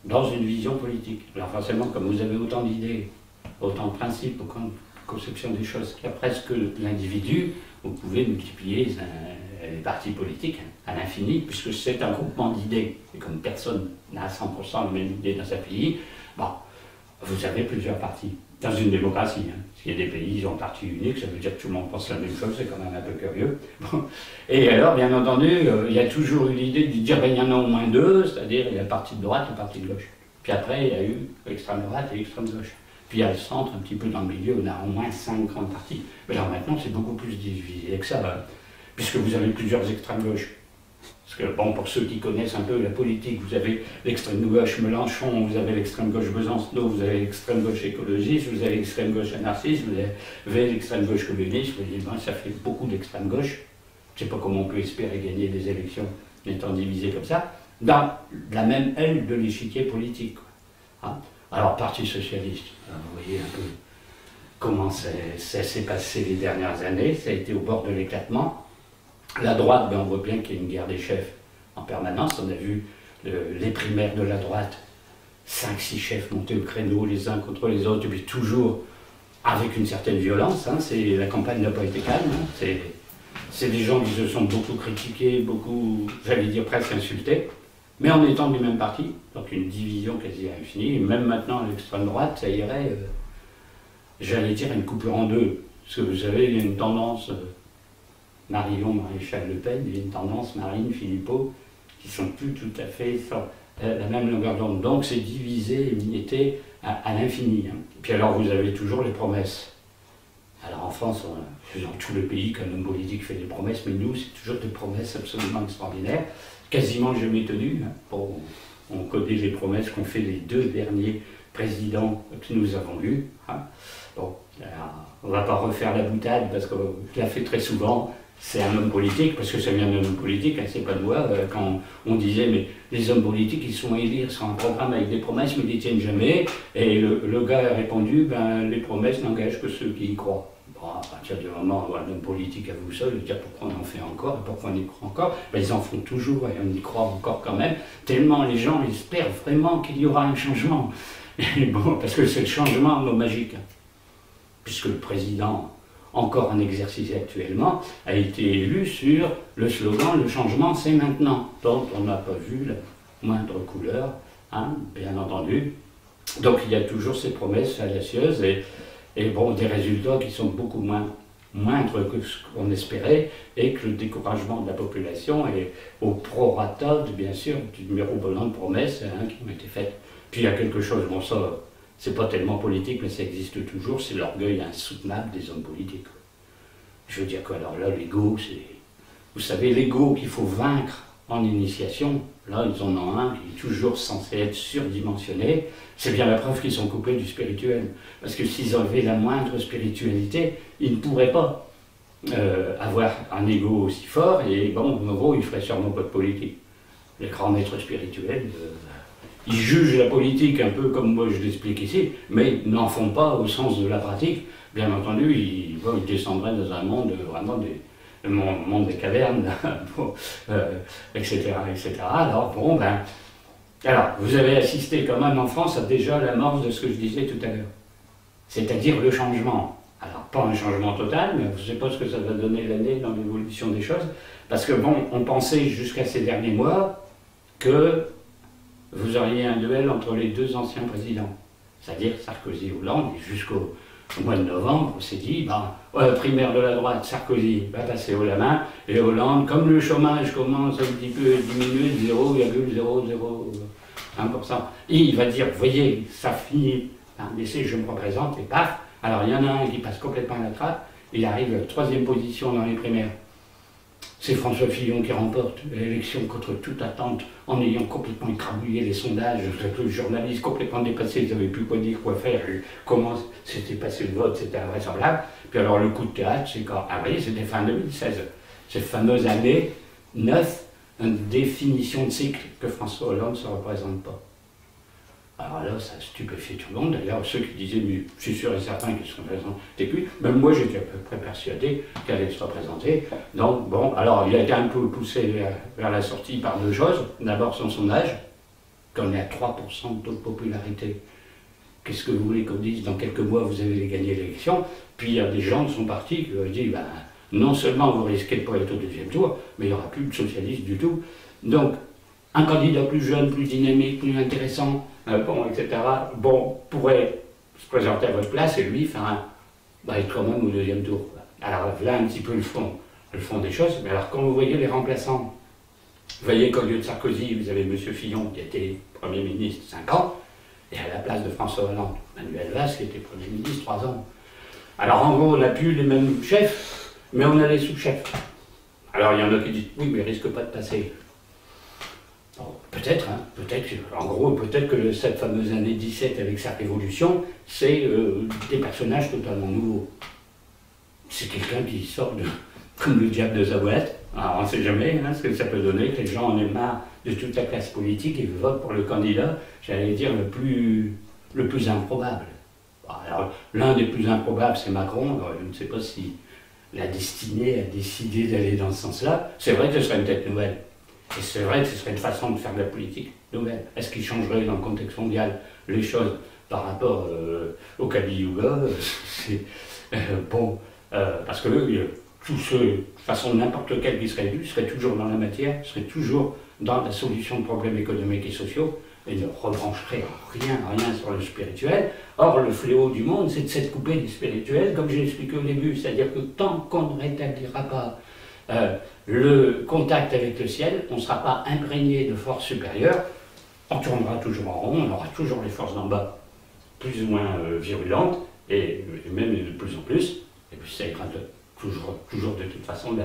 dans une vision politique. Alors forcément, comme vous avez autant d'idées, autant de principes, autant de conception des choses qu'il y a presque l'individu, vous pouvez multiplier les partis politiques à l'infini, puisque c'est un groupement d'idées. Et comme personne n'a 100% la même idée dans un pays, bon, vous avez plusieurs partis. Dans une démocratie, hein. S'il y a des pays, ils ont un parti unique, ça veut dire que tout le monde pense la même chose, c'est quand même un peu curieux. Bon. Et alors, bien entendu, il y a toujours eu l'idée de dire qu'il y en a au moins deux, c'est-à-dire il y a le parti de droite et le parti de gauche. Puis après, il y a eu l'extrême droite et l'extrême gauche. Puis il y a le centre, un petit peu dans le milieu, on a au moins 5 grandes parties. Mais alors maintenant, c'est beaucoup plus divisé que ça, puisque vous avez plusieurs extrêmes gauches. Parce que, bon, pour ceux qui connaissent un peu la politique, vous avez l'extrême gauche Mélenchon, vous avez l'extrême gauche Besancenot, vous avez l'extrême gauche écologiste, vous avez l'extrême gauche anarchiste, vous avez l'extrême gauche communiste, vous dites, ben, ça fait beaucoup d'extrême gauche. Je ne sais pas comment on peut espérer gagner des élections en étant divisé comme ça, dans la même aile de l'échiquier politique. Hein. Alors, Parti socialiste, vous voyez un peu comment ça s'est passé les dernières années, ça a été au bord de l'éclatement. La droite, ben on voit bien qu'il y a une guerre des chefs en permanence. On a vu les primaires de la droite, 5-6 chefs montés au créneau les uns contre les autres, et puis toujours avec une certaine violence. Hein. La campagne n'a pas été calme. Hein. C'est des gens qui se sont beaucoup critiqués, beaucoup, j'allais dire presque insultés, mais en étant du même parti, donc une division quasi infinie. Et même maintenant, à l'extrême droite, ça irait, j'allais dire, une coupure en deux. Parce que vous savez, il y a une tendance... Marion, Maréchal Le Pen, il y a une tendance, Marine, Philippot, qui ne sont plus tout à fait sur la même longueur d'onde. Donc c'est divisé et milité à l'infini. Hein. Puis alors vous avez toujours les promesses. Alors en France, dans tout le pays, qu'un homme politique fait des promesses, mais nous, c'est toujours des promesses absolument extraordinaires, quasiment jamais tenues. Hein. On connaît les promesses qu'ont fait les 2 derniers présidents que nous avons eus. Hein. Bon, on ne va pas refaire la boutade parce que je la fais très souvent. C'est un homme politique, parce que ça vient d'un homme politique, hein, c'est pas de moi, quand on disait, mais les hommes politiques, ils sont élire sur un programme avec des promesses, mais ils ne les tiennent jamais, et le gars a répondu, ben, les promesses n'engagent que ceux qui y croient. Bon, à partir du moment où un homme politique à vous seul, dire pourquoi on en fait encore, et pourquoi on y croit encore, ben, ils en font toujours, et on y croit encore quand même, tellement les gens espèrent vraiment qu'il y aura un changement. Et bon, parce que c'est le changement, le mot magique. puisque le président, encore en exercice actuellement, a été élu sur le slogan « Le changement, c'est maintenant », dont on n'a pas vu la moindre couleur, hein, bien entendu. Donc il y a toujours ces promesses fallacieuses et bon, des résultats qui sont beaucoup moindres que ce qu'on espérait, et que le découragement de la population est au prorata, bien sûr, du mirobolant de promesses hein, qui ont été faites. Puis il y a quelque chose, bon ça, c'est pas tellement politique, mais ça existe toujours, c'est l'orgueil insoutenable des hommes politiques. Je veux dire quoi, alors là, l'ego, c'est... Vous savez, l'ego qu'il faut vaincre en initiation, là, ils en ont un qui est toujours censé être surdimensionné, c'est bien la preuve qu'ils sont coupés du spirituel. Parce que s'ils avaient la moindre spiritualité, ils ne pourraient pas avoir un ego aussi fort, et bon, en gros, ils ne feraient sûrement pas de politique. Les grands maîtres spirituels, ils jugent la politique un peu comme moi je l'explique ici, mais n'en font pas au sens de la pratique. Bien entendu, ils descendraient dans un monde vraiment le monde des cavernes, etc., etc. Alors, bon, ben... Alors, vous avez assisté quand même en France à déjà l'amorce de ce que je disais tout à l'heure. C'est-à-dire le changement. Alors, pas un changement total, mais je ne sais pas ce que ça va donner l'année dans l'évolution des choses. Parce que, bon, on pensait jusqu'à ces derniers mois que vous auriez un duel entre les deux anciens présidents. C'est-à-dire Sarkozy et Hollande, et jusqu'au mois de novembre, on s'est dit, primaire de la droite, Sarkozy va passer haut la main, et Hollande, comme le chômage commence un petit peu à diminuer de 0,001%, et il va dire, voyez, ça finit, laissez, je me représente, et paf, alors il y en a un qui passe complètement à la trappe, il arrive à la 3e position dans les primaires. C'est François Fillon qui remporte l'élection contre toute attente, en ayant complètement écrabouillé les sondages, le journaliste complètement dépassé, ils n'avaient plus quoi dire, quoi faire, comment s'était passé le vote, c'était invraisemblable. Puis alors le coup de théâtre, c'est quand, vous voyez, c'était fin 2016, cette fameuse année 9, une définition de cycle que François Hollande ne se représente pas. Alors là, ça stupéfie tout le monde. D'ailleurs, ceux qui disaient, mais je suis sûr et certain qu'ils se représentaient plus, même moi j'étais à peu près persuadé qu'elle allait se représenter. Donc, bon, alors il a été un peu poussé vers la sortie par deux choses. D'abord son sondage, qu'on est à 3% de taux de popularité. Qu'est-ce que vous voulez qu'on dise? Dans quelques mois, vous avez gagné l'élection. Puis il y a des gens de son parti qui ont dit, non seulement vous risquez de ne pas être au deuxième tour, mais il n'y aura plus de socialistes du tout. Donc, un candidat plus jeune, plus dynamique, plus intéressant, etc., pourrait se présenter à votre place et lui être quand même au deuxième tour. Alors là, un petit peu le fond des choses, mais alors quand vous voyez les remplaçants, vous voyez qu'au lieu de Sarkozy, vous avez M. Fillon qui a été Premier ministre 5 ans, et à la place de François Hollande, Manuel Valls qui était Premier ministre 3 ans. Alors en gros, on n'a plus les mêmes chefs, mais on a les sous-chefs. Alors il y en a qui disent, oui, mais il ne risque pas de passer. Peut-être, en gros, peut-être que cette fameuse année 17 avec sa révolution, c'est des personnages totalement nouveaux. C'est quelqu'un qui sort comme le diable de Zaouët. Alors on ne sait jamais ce que ça peut donner, que les gens en aient marre de toute la classe politique et votent pour le candidat, j'allais dire, le plus improbable. Alors, l'un des plus improbables, c'est Macron. Alors, je ne sais pas si la destinée a décidé d'aller dans ce sens-là. C'est vrai que ce serait une tête nouvelle. Et c'est vrai que ce serait une façon de faire de la politique nouvelle. Est-ce qu'il changerait dans le contexte mondial les choses par rapport au Kali Yuga? Parce que tous ceux, de toute façon, n'importe lequel qui serait élu, serait toujours dans la matière, serait toujours dans la solution de problèmes économiques et sociaux, et ne rebrancherait rien sur le spirituel. Or, le fléau du monde, c'est de s'être coupé du spirituel, comme j'ai expliqué au début. C'est-à-dire que tant qu'on ne rétablira pas le contact avec le ciel, on ne sera pas imprégné de forces supérieures, on tournera toujours en rond, on aura toujours les forces d'en bas plus ou moins virulentes, et même de plus en plus, et puis ça ira toujours de toute façon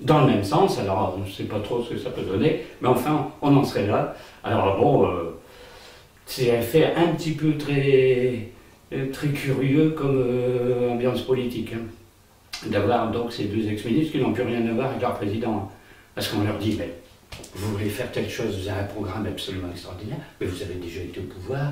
dans le même sens. Alors on ne sait pas trop ce que ça peut donner, mais enfin on en serait là. Alors bon, c'est un fait un petit peu très curieux comme ambiance politique. D'avoir donc ces deux ex-ministres qui n'ont plus rien à voir avec leur président. Parce qu'on leur dit, mais vous voulez faire telle chose, vous avez un programme absolument extraordinaire, mais vous avez déjà été au pouvoir.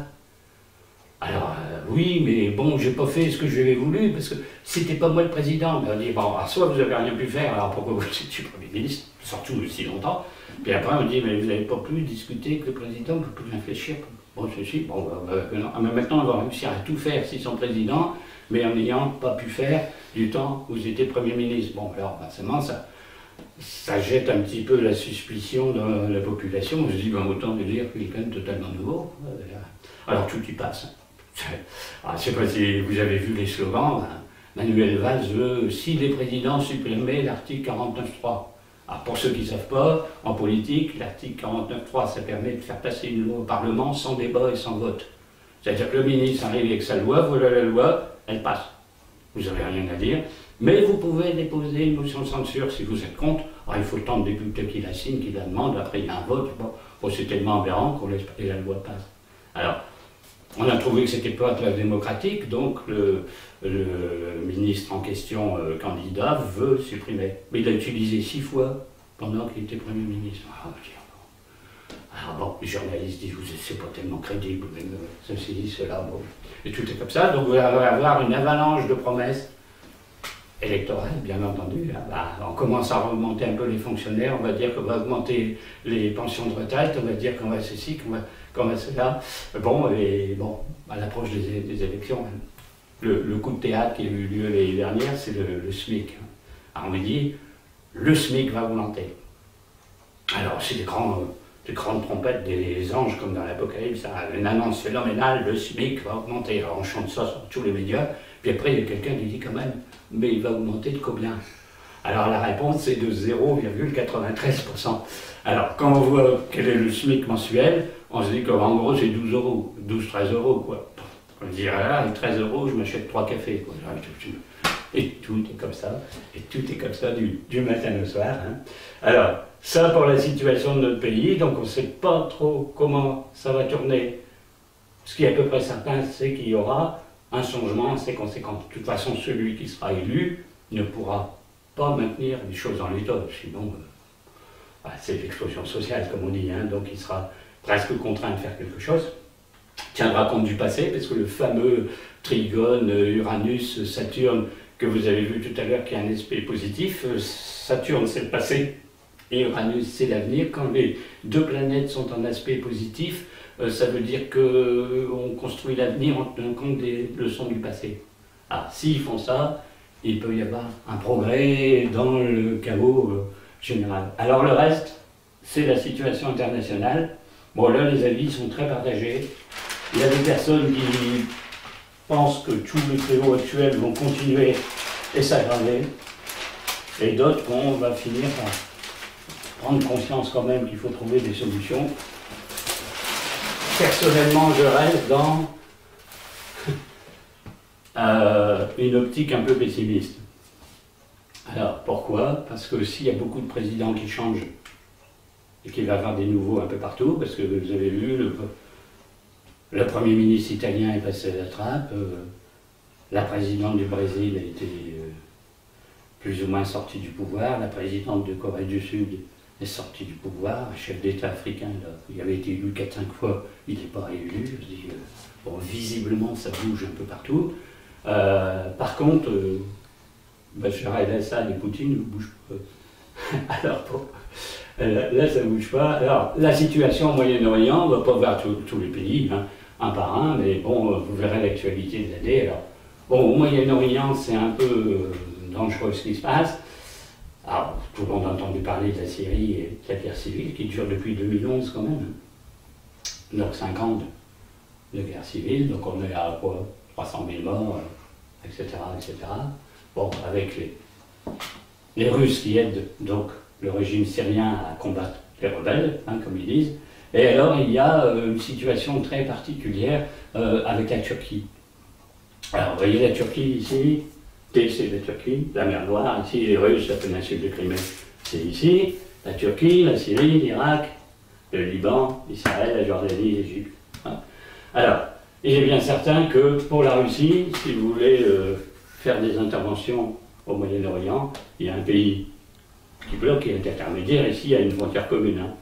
Alors, oui, mais bon, j'ai pas fait ce que j'avais voulu, parce que c'était pas moi le président. Mais on dit, bon, soit vous avez rien pu faire, alors pourquoi vous étiez Premier ministre, surtout si longtemps. Puis après, on dit, mais vous n'avez pas pu discuter avec le président, vous pouvez réfléchir. Bon, ceci, bon, mais maintenant, on va réussir à tout faire si son président. mais en n'ayant pas pu faire du temps où vous étiez Premier ministre. Bon, alors, forcément, ça jette un petit peu la suspicion dans la population. On se dit, ben, autant de dire qu'il est quand même totalement nouveau. Alors, tout y passe. Je ne sais pas si vous avez vu les slogans. Manuel Valls veut, si les présidents supprimaient l'article 49.3. Alors, pour ceux qui ne savent pas, en politique, l'article 49.3, ça permet de faire passer une loi au Parlement sans débat et sans vote. C'est-à-dire que le ministre arrive avec sa loi, voilà la loi, elle passe. Vous n'avez rien à dire. Mais vous pouvez déposer une motion de censure si vous êtes contre. Alors, il faut tant de députés qui la signent, qui la demandent, après il y a un vote. Bon, c'est tellement aberrant qu'on laisse et la loi passe. Alors, on a trouvé que c'était pas très démocratique, donc le ministre en question, candidat, veut supprimer. Mais il a utilisé 6 fois pendant qu'il était Premier ministre. Alors bon, les journalistes disent, c'est pas tellement crédible, mais ceci, cela, bon. Et tout est comme ça, donc vous allez avoir une avalanche de promesses électorales, bien entendu. On commence à remonter un peu les fonctionnaires, on va dire qu'on va augmenter les pensions de retraite, on va dire qu'on va ceci, qu'on va cela. Bon, et bon, à l'approche des élections, le coup de théâtre qui a eu lieu l'année dernière, c'est le SMIC. Alors on me dit, le SMIC va augmenter. Alors c'est des grandes trompettes, des anges comme dans l'Apocalypse, une annonce phénoménale, le SMIC va augmenter. Alors on chante ça sur tous les médias, puis après il y a quelqu'un qui dit quand même, mais il va augmenter de combien? Alors la réponse c'est de 0,93%. Alors quand on voit quel est le SMIC mensuel, on se dit qu'en gros c'est 12 euros, 12-13 euros quoi. On se dit, avec 13 euros je m'achète 3 cafés quoi. Et tout est comme ça, et tout est comme ça du matin au soir. Hein. Alors, ça pour la situation de notre pays, donc on ne sait pas trop comment ça va tourner. Ce qui est à peu près certain, c'est qu'il y aura un changement assez conséquent. De toute façon, celui qui sera élu ne pourra pas maintenir les choses en l'état, sinon c'est l'explosion sociale, comme on dit, hein, donc il sera presque contraint de faire quelque chose. Tiendra compte du passé, parce que le fameux trigone Uranus-Saturne que vous avez vu tout à l'heure, qui a un aspect positif, Saturne c'est le passé, et Uranus c'est l'avenir. Quand les deux planètes sont en aspect positif, ça veut dire qu'on construit l'avenir en tenant compte des leçons du passé. Alors s'ils font ça, il peut y avoir un progrès dans le chaos général. Alors le reste, c'est la situation internationale. Bon là les avis sont très partagés. Il y a des personnes qui pensent que tous les fléaux actuels vont continuer et s'aggraver, et d'autres qu'on va finir par prendre conscience quand même qu'il faut trouver des solutions. Personnellement, je reste dans une optique un peu pessimiste. Alors, pourquoi? Parce que s'il y a beaucoup de présidents qui changent, et qu'il va y avoir des nouveaux un peu partout, parce que vous avez vu, le Premier ministre italien est passé à la trappe, la présidente du Brésil a été plus ou moins sortie du pouvoir, la présidente de Corée du Sud est sortie du pouvoir, un chef d'État africain, là, il avait été élu 4-5 fois, il n'est pas réélu, je dis, bon, visiblement ça bouge un peu partout. Par contre, Bachar el-Assad et Poutine ne bougent pas. Alors bon, là ça ne bouge pas. Alors la situation au Moyen-Orient, on ne va pas voir tous les pays, hein, un par un, mais bon, vous verrez l'actualité de l'année. Alors, bon, au Moyen-Orient, c'est un peu dangereux ce qui se passe. Alors, tout le monde a entendu parler de la Syrie et de la guerre civile qui dure depuis 2011 quand même. Donc 5 ans de guerre civile, donc on est à quoi, 300 000 morts, etc., etc. Bon, avec les Russes qui aident donc le régime syrien à combattre les rebelles, hein, comme ils disent. Et alors il y a une situation très particulière avec la Turquie. Alors vous voyez la Turquie ici, c'est la Turquie, la mer Noire, ici les Russes, la péninsule de Crimée, c'est ici, la Turquie, la Syrie, l'Irak, le Liban, Israël, la Jordanie, l'Égypte. Hein. Alors, il est bien certain que pour la Russie, si vous voulez faire des interventions au Moyen-Orient, il y a un pays qui bloque, qui est intermédiaire, ici il y a une frontière commune. Hein.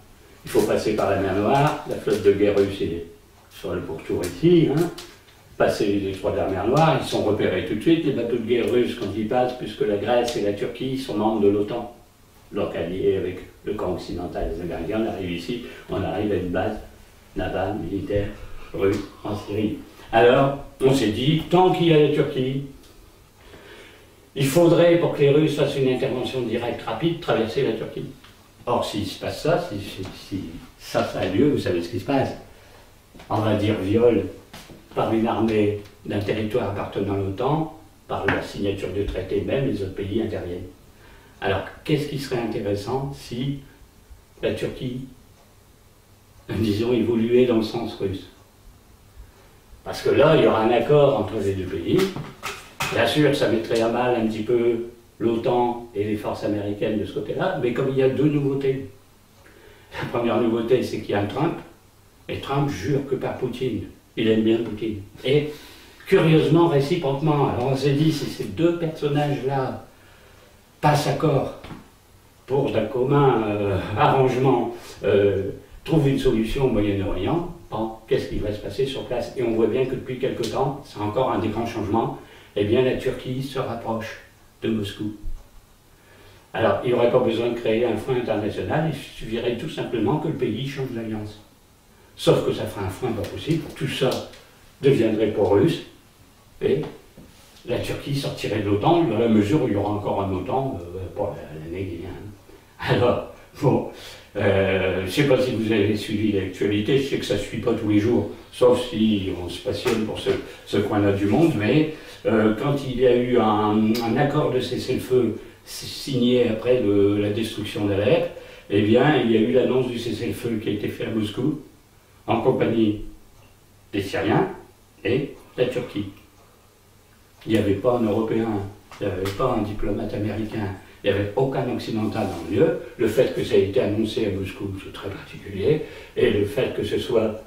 Il faut passer par la mer Noire, la flotte de guerre russe est sur le pourtour ici, hein. Passer les détroits de la mer Noire, ils sont repérés tout de suite, les bateaux de guerre russes quand ils passent, puisque la Grèce et la Turquie sont membres de l'OTAN, donc alliés avec le camp occidental des Américains, on arrive ici, on arrive à une base navale, militaire, russe, en Syrie. Alors, on s'est dit, tant qu'il y a la Turquie, il faudrait, pour que les Russes fassent une intervention directe rapide, traverser la Turquie. Or, s'il se passe ça, si ça a lieu, vous savez ce qui se passe. On va dire viol par une armée d'un territoire appartenant à l'OTAN, par la signature du traité même, les autres pays interviennent. Alors, qu'est-ce qui serait intéressant si la Turquie, disons, évoluait dans le sens russe? Parce que là, il y aura un accord entre les deux pays. Bien sûr, ça mettrait à mal un petit peu l'OTAN et les forces américaines de ce côté-là, mais comme il y a deux nouveautés. La première nouveauté, c'est qu'il y a un Trump, et Trump jure que par Poutine. Il aime bien Poutine. Et curieusement, réciproquement, alors on s'est dit, si ces deux personnages-là passent accord pour d'un commun arrangement, trouvent une solution au Moyen-Orient, bon, qu'est-ce qui va se passer sur place? Et on voit bien que depuis quelque temps, c'est encore un des grands changements, eh bien la Turquie se rapproche de Moscou. Alors, il n'y aurait pas besoin de créer un front international, il suffirait tout simplement que le pays change d'alliance. Sauf que ça ferait un front pas possible, tout ça deviendrait pro-russe, et la Turquie sortirait de l'OTAN, dans la mesure où il y aura encore un OTAN pour l'année qui vient. Alors, bon, je ne sais pas si vous avez suivi l'actualité, je sais que ça ne se suit pas tous les jours, sauf si on se passionne pour ce coin-là du monde, mais quand il y a eu un accord de cessez-le-feu signé après la destruction d'Alep, eh bien, il y a eu l'annonce du cessez-le-feu qui a été fait à Moscou, en compagnie des Syriens et de la Turquie. Il n'y avait pas un Européen, il n'y avait pas un diplomate américain, il n'y avait aucun occidental dans le lieu. Le fait que ça ait été annoncé à Moscou, c'est très particulier, et le fait que ce soit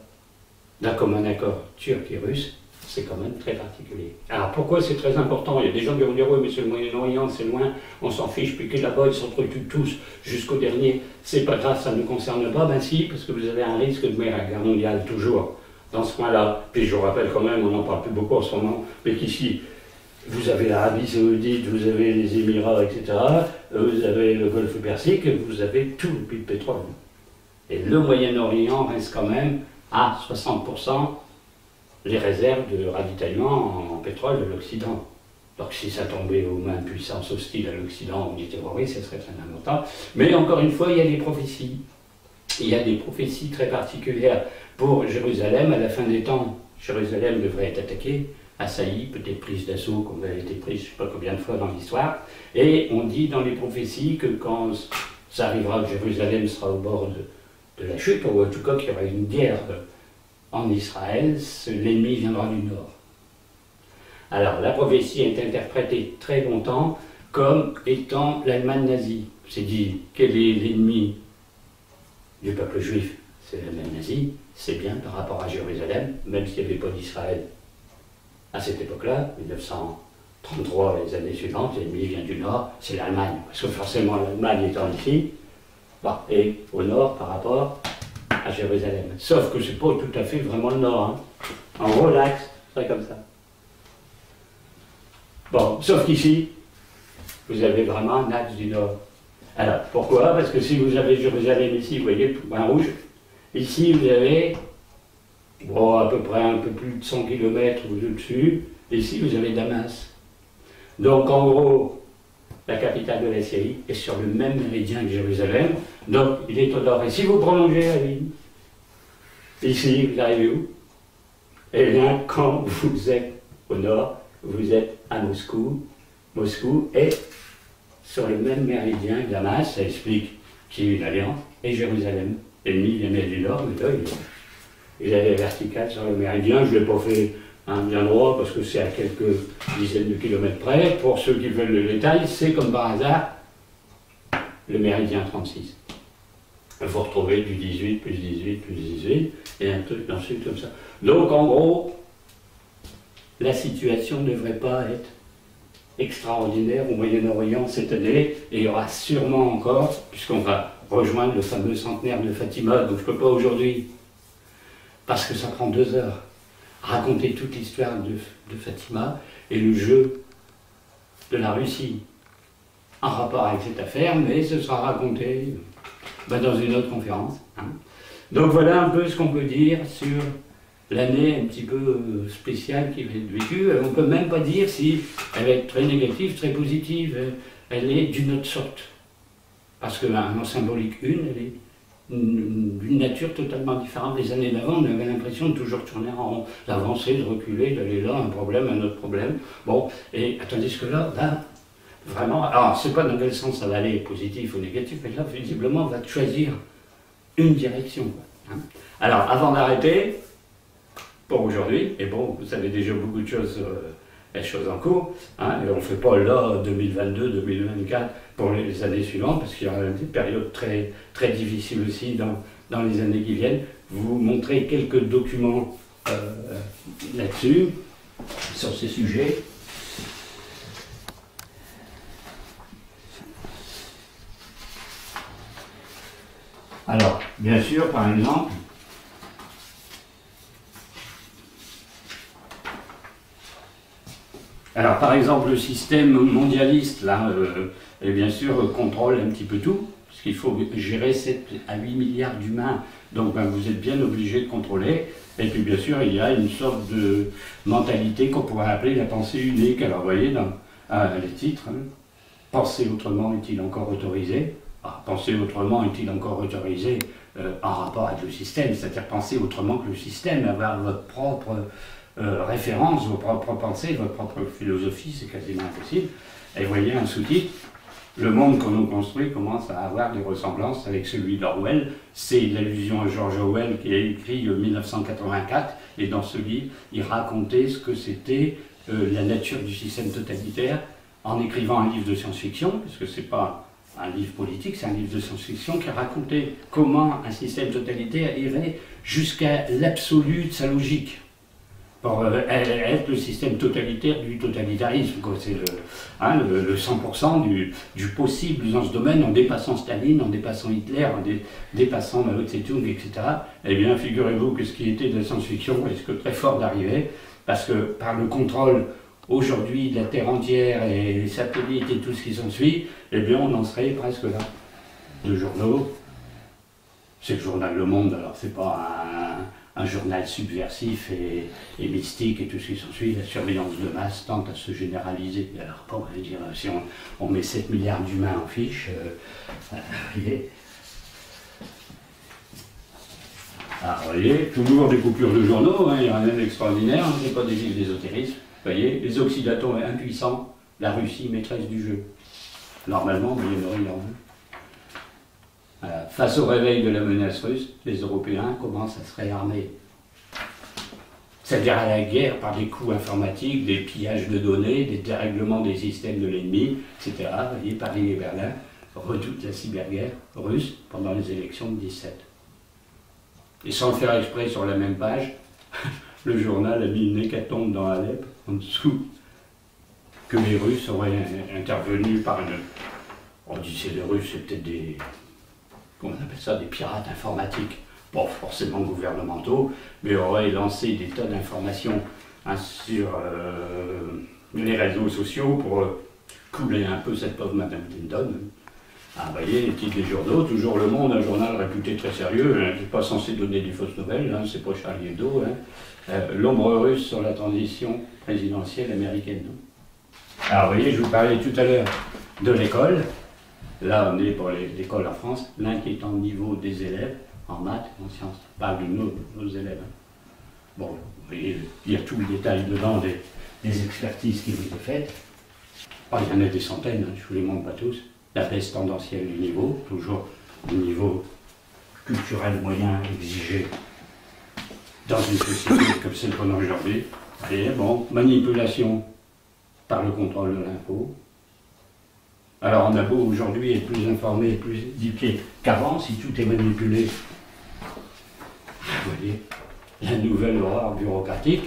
d'un commun accord turc et russe, c'est quand même très particulier. Alors pourquoi c'est très important? Il y a des gens qui vont dire oui, mais c'est le Moyen-Orient, c'est loin, on s'en fiche, puis que là-bas ils s'entretuent tous jusqu'au dernier, c'est pas grave, ça ne nous concerne pas. Ben si, parce que vous avez un risque de guerre mondiale toujours dans ce coin-là. Puis je vous rappelle quand même, on n'en parle plus beaucoup en ce moment, mais qu'ici, vous avez l'Arabie Saoudite, vous avez les Émirats, etc., vous avez le Golfe Persique, vous avez tout le puits de pétrole. Et le Moyen-Orient reste quand même à 60% les réserves de ravitaillement en pétrole de l'Occident. Donc si ça tombait aux mains de puissances hostiles à l'Occident ou des terroristes, ce serait très important. Mais encore une fois, il y a des prophéties. Il y a des prophéties très particulières pour Jérusalem. À la fin des temps, Jérusalem devrait être attaquée, assaillie, peut-être prise d'assaut, comme elle a été prise je ne sais pas combien de fois dans l'histoire. Et on dit dans les prophéties que quand ça arrivera, que Jérusalem sera au bord de la chute, ou en tout cas qu'il y aura une guerre en Israël, l'ennemi viendra du nord. Alors la prophétie est interprétée très longtemps comme étant l'Allemagne nazie. C'est dit, quel est l'ennemi du peuple juif? C'est l'Allemagne nazie, c'est bien par rapport à Jérusalem, même s'il n'y avait pas d'Israël. À cette époque-là, 1933 et les années suivantes, l'ennemi vient du nord, c'est l'Allemagne. Parce que forcément l'Allemagne étant ici, bon, et au nord par rapport à Jérusalem. Sauf que c'est pas tout à fait vraiment le nord. Hein. En gros, l'axe serait comme ça. Bon, sauf qu'ici, vous avez vraiment un axe du nord. Alors, pourquoi? Parce que si vous avez Jérusalem ici, vous voyez le point rouge, ici vous avez, bon, à peu près un peu plus de 100 km au-dessus, ici vous avez Damas. Donc en gros, la capitale de la Syrie est sur le même méridien que Jérusalem, donc il est au nord. Et si vous prolongez la ligne, ici vous arrivez où? Eh bien, quand vous êtes au nord, vous êtes à Moscou. Moscou est sur le même méridien que Damas, ça explique qu'il y a une alliance, et Jérusalem. L'ennemi vient du nord, mais là, il est vertical sur le méridien. Je ne l'ai pas fait bien droit parce que c'est à quelques dizaines de kilomètres près. Pour ceux qui veulent le détail, c'est comme par hasard le méridien 36. Il faut retrouver du 18 plus 18 plus 18 et un truc ensuite comme ça. Donc en gros, la situation ne devrait pas être extraordinaire au Moyen-Orient cette année, et il y aura sûrement encore, puisqu'on va rejoindre le fameux centenaire de Fatima, donc je ne peux pas aujourd'hui, parce que ça prend 2 heures, raconter toute l'histoire de Fatima et le jeu de la Russie en rapport avec cette affaire, mais ce sera raconté dans une autre conférence. Hein. Donc voilà un peu ce qu'on peut dire sur l'année un petit peu spéciale qui va être vécue. On ne peut même pas dire si elle va être très négative, très positive. Elle est d'une autre sorte. Parce qu'en symbolique 1, elle est d'une nature totalement différente. Les années d'avant, on avait l'impression de toujours tourner en rond, d'avancer, de reculer, d'aller là, un problème, un autre problème. Bon, et tandis que là, vraiment, alors c'est pas dans quel sens ça va aller, positif ou négatif, mais là, visiblement, on va choisir une direction. Hein. Alors, avant d'arrêter, pour aujourd'hui, et bon, vous savez déjà beaucoup de choses, les choses en cours, hein, et on ne fait pas là 2022, 2024 pour les années suivantes, parce qu'il y aura des périodes très, très difficiles aussi dans les années qui viennent. Vous montrer quelques documents là-dessus, sur ces sujets. Alors, bien sûr, par exemple, le système mondialiste, là, et bien sûr, contrôle un petit peu tout, parce qu'il faut gérer 7 à 8 milliards d'humains, donc vous êtes bien obligé de contrôler. Et puis, bien sûr, il y a une sorte de mentalité qu'on pourrait appeler la pensée unique. Alors, vous voyez, dans les titres, hein, penser autrement est-il encore autorisé? Penser autrement est-il encore autorisé en rapport avec le système, c'est-à-dire penser autrement que le système, avoir votre propre référence, vos propres pensées, votre propre philosophie, c'est quasiment impossible. Et vous voyez un sous-titre, le monde qu'on nous construit commence à avoir des ressemblances avec celui d'Orwell. C'est l'allusion à George Orwell qui a écrit 1984, et dans ce livre, il racontait ce que c'était la nature du système totalitaire en écrivant un livre de science-fiction, parce que c'est pas un livre politique, c'est un livre de science-fiction qui racontait comment un système totalitaire irait jusqu'à l'absolu de sa logique, pour être le système totalitaire du totalitarisme. C'est le 100% du possible dans ce domaine, en dépassant Staline, en dépassant Hitler, en dépassant Mao Tse-tung, etc. Eh bien, figurez-vous que ce qui était de la science-fiction risque très fort d'arriver, parce que par le contrôle aujourd'hui de la Terre entière et les satellites et tout ce qui s'ensuit, eh bien on en serait presque là. De journaux, c'est le journal Le Monde, alors c'est pas un journal subversif et mystique et tout ce qui s'ensuit, la surveillance de masse tente à se généraliser. Alors bon, je veux dire, si on met 7 milliards d'humains en fiche, vous voyez, toujours des coupures de journaux, hein, il n'y a rien d'extraordinaire, hein, c'est pas des livres d'ésotérisme. Vous voyez, les Occidentaux impuissants, la Russie maîtresse du jeu. Normalement, vous voyez, face au réveil de la menace russe, les Européens commencent à se réarmer. C'est-à-dire à la guerre par des coups informatiques, des pillages de données, des dérèglements des systèmes de l'ennemi, etc. Vous voyez, Paris et Berlin redoutent la cyberguerre russe pendant les élections de 17. Et sans le faire exprès sur la même page, le journal a mis une hécatombe dans Alep, en dessous, que les Russes auraient intervenu par une... On dit c'est les Russes, c'est peut-être des... Comment on appelle ça? Des pirates informatiques. Pas forcément gouvernementaux, mais auraient lancé des tas d'informations sur les réseaux sociaux pour couler un peu cette pauvre Madame Clinton. Vous voyez, les titres des journaux, toujours Le Monde, un journal réputé très sérieux, hein, qui n'est pas censé donner des fausses nouvelles, hein, c'est pas Charlie Hebdo. Hein. L'ombre russe sur la transition présidentielle américaine. Alors vous voyez, je vous parlais tout à l'heure de l'école. Là, on est pour l'école en France, l'inquiétant niveau des élèves en maths et en sciences. Je parle de nos élèves. Hein. Bon, vous voyez, il y a tout le détail dedans des expertises qui vous sont faites. Oh, il y en a des centaines, hein, je ne vous les montre pas tous. La baisse tendancielle du niveau, toujours le niveau culturel moyen exigé dans une société comme celle qu'on a aujourd'hui. Et bon, manipulation par le contrôle de l'impôt. Alors on a beau aujourd'hui être plus informé, plus éduqué qu'avant, si tout est manipulé, vous voyez, la nouvelle horreur bureaucratique.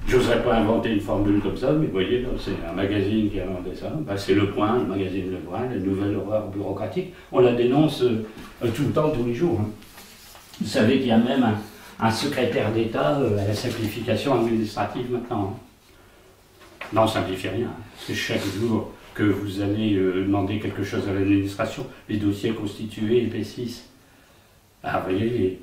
J'oserais pas inventer une formule comme ça, mais vous voyez, c'est un magazine qui a inventé ça. Ben, c'est Le Point, le magazine Le Point, la nouvelle horreur bureaucratique. On la dénonce tout le temps, tous les jours. Hein. Vous savez qu'il y a même un secrétaire d'État à la simplification administrative maintenant. Hein. Non, on ne simplifie rien. Hein. Parce que chaque jour que vous allez demander quelque chose à l'administration, les dossiers constitués épaississent. Ah, vous voyez,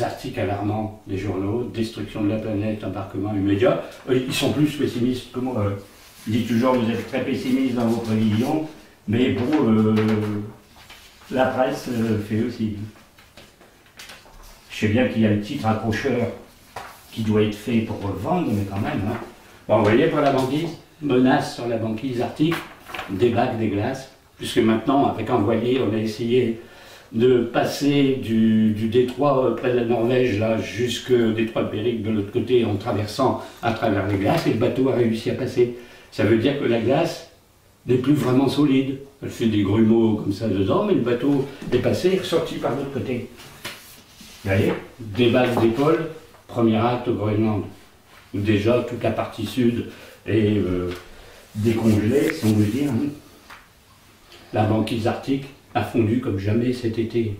articles alarmants des journaux, destruction de la planète, embarquement immédiat. Ils sont plus pessimistes que moi. Ils disent toujours vous êtes très pessimiste dans vos prévisions, mais bon, la presse fait aussi. Je sais bien qu'il y a le titre accrocheur qui doit être fait pour vendre, mais quand même. Hein. Bon, vous voyez, pour la banquise, menace sur la banquise arctique, des bacs, des glaces, puisque maintenant, avec un voilier, on a essayé de passer du détroit près de la Norvège, là, jusqu'au détroit de Bering de l'autre côté, en traversant à travers les glaces, et le bateau a réussi à passer. Ça veut dire que la glace n'est plus vraiment solide. Elle fait des grumeaux comme ça dedans, mais le bateau est passé et ressorti par l'autre côté. Vous voyez, des bases d'épaule, premier acte au Groenland, où déjà toute la partie sud est décongelée, si on veut dire. Hein. La banquise arctique a fondu comme jamais cet été.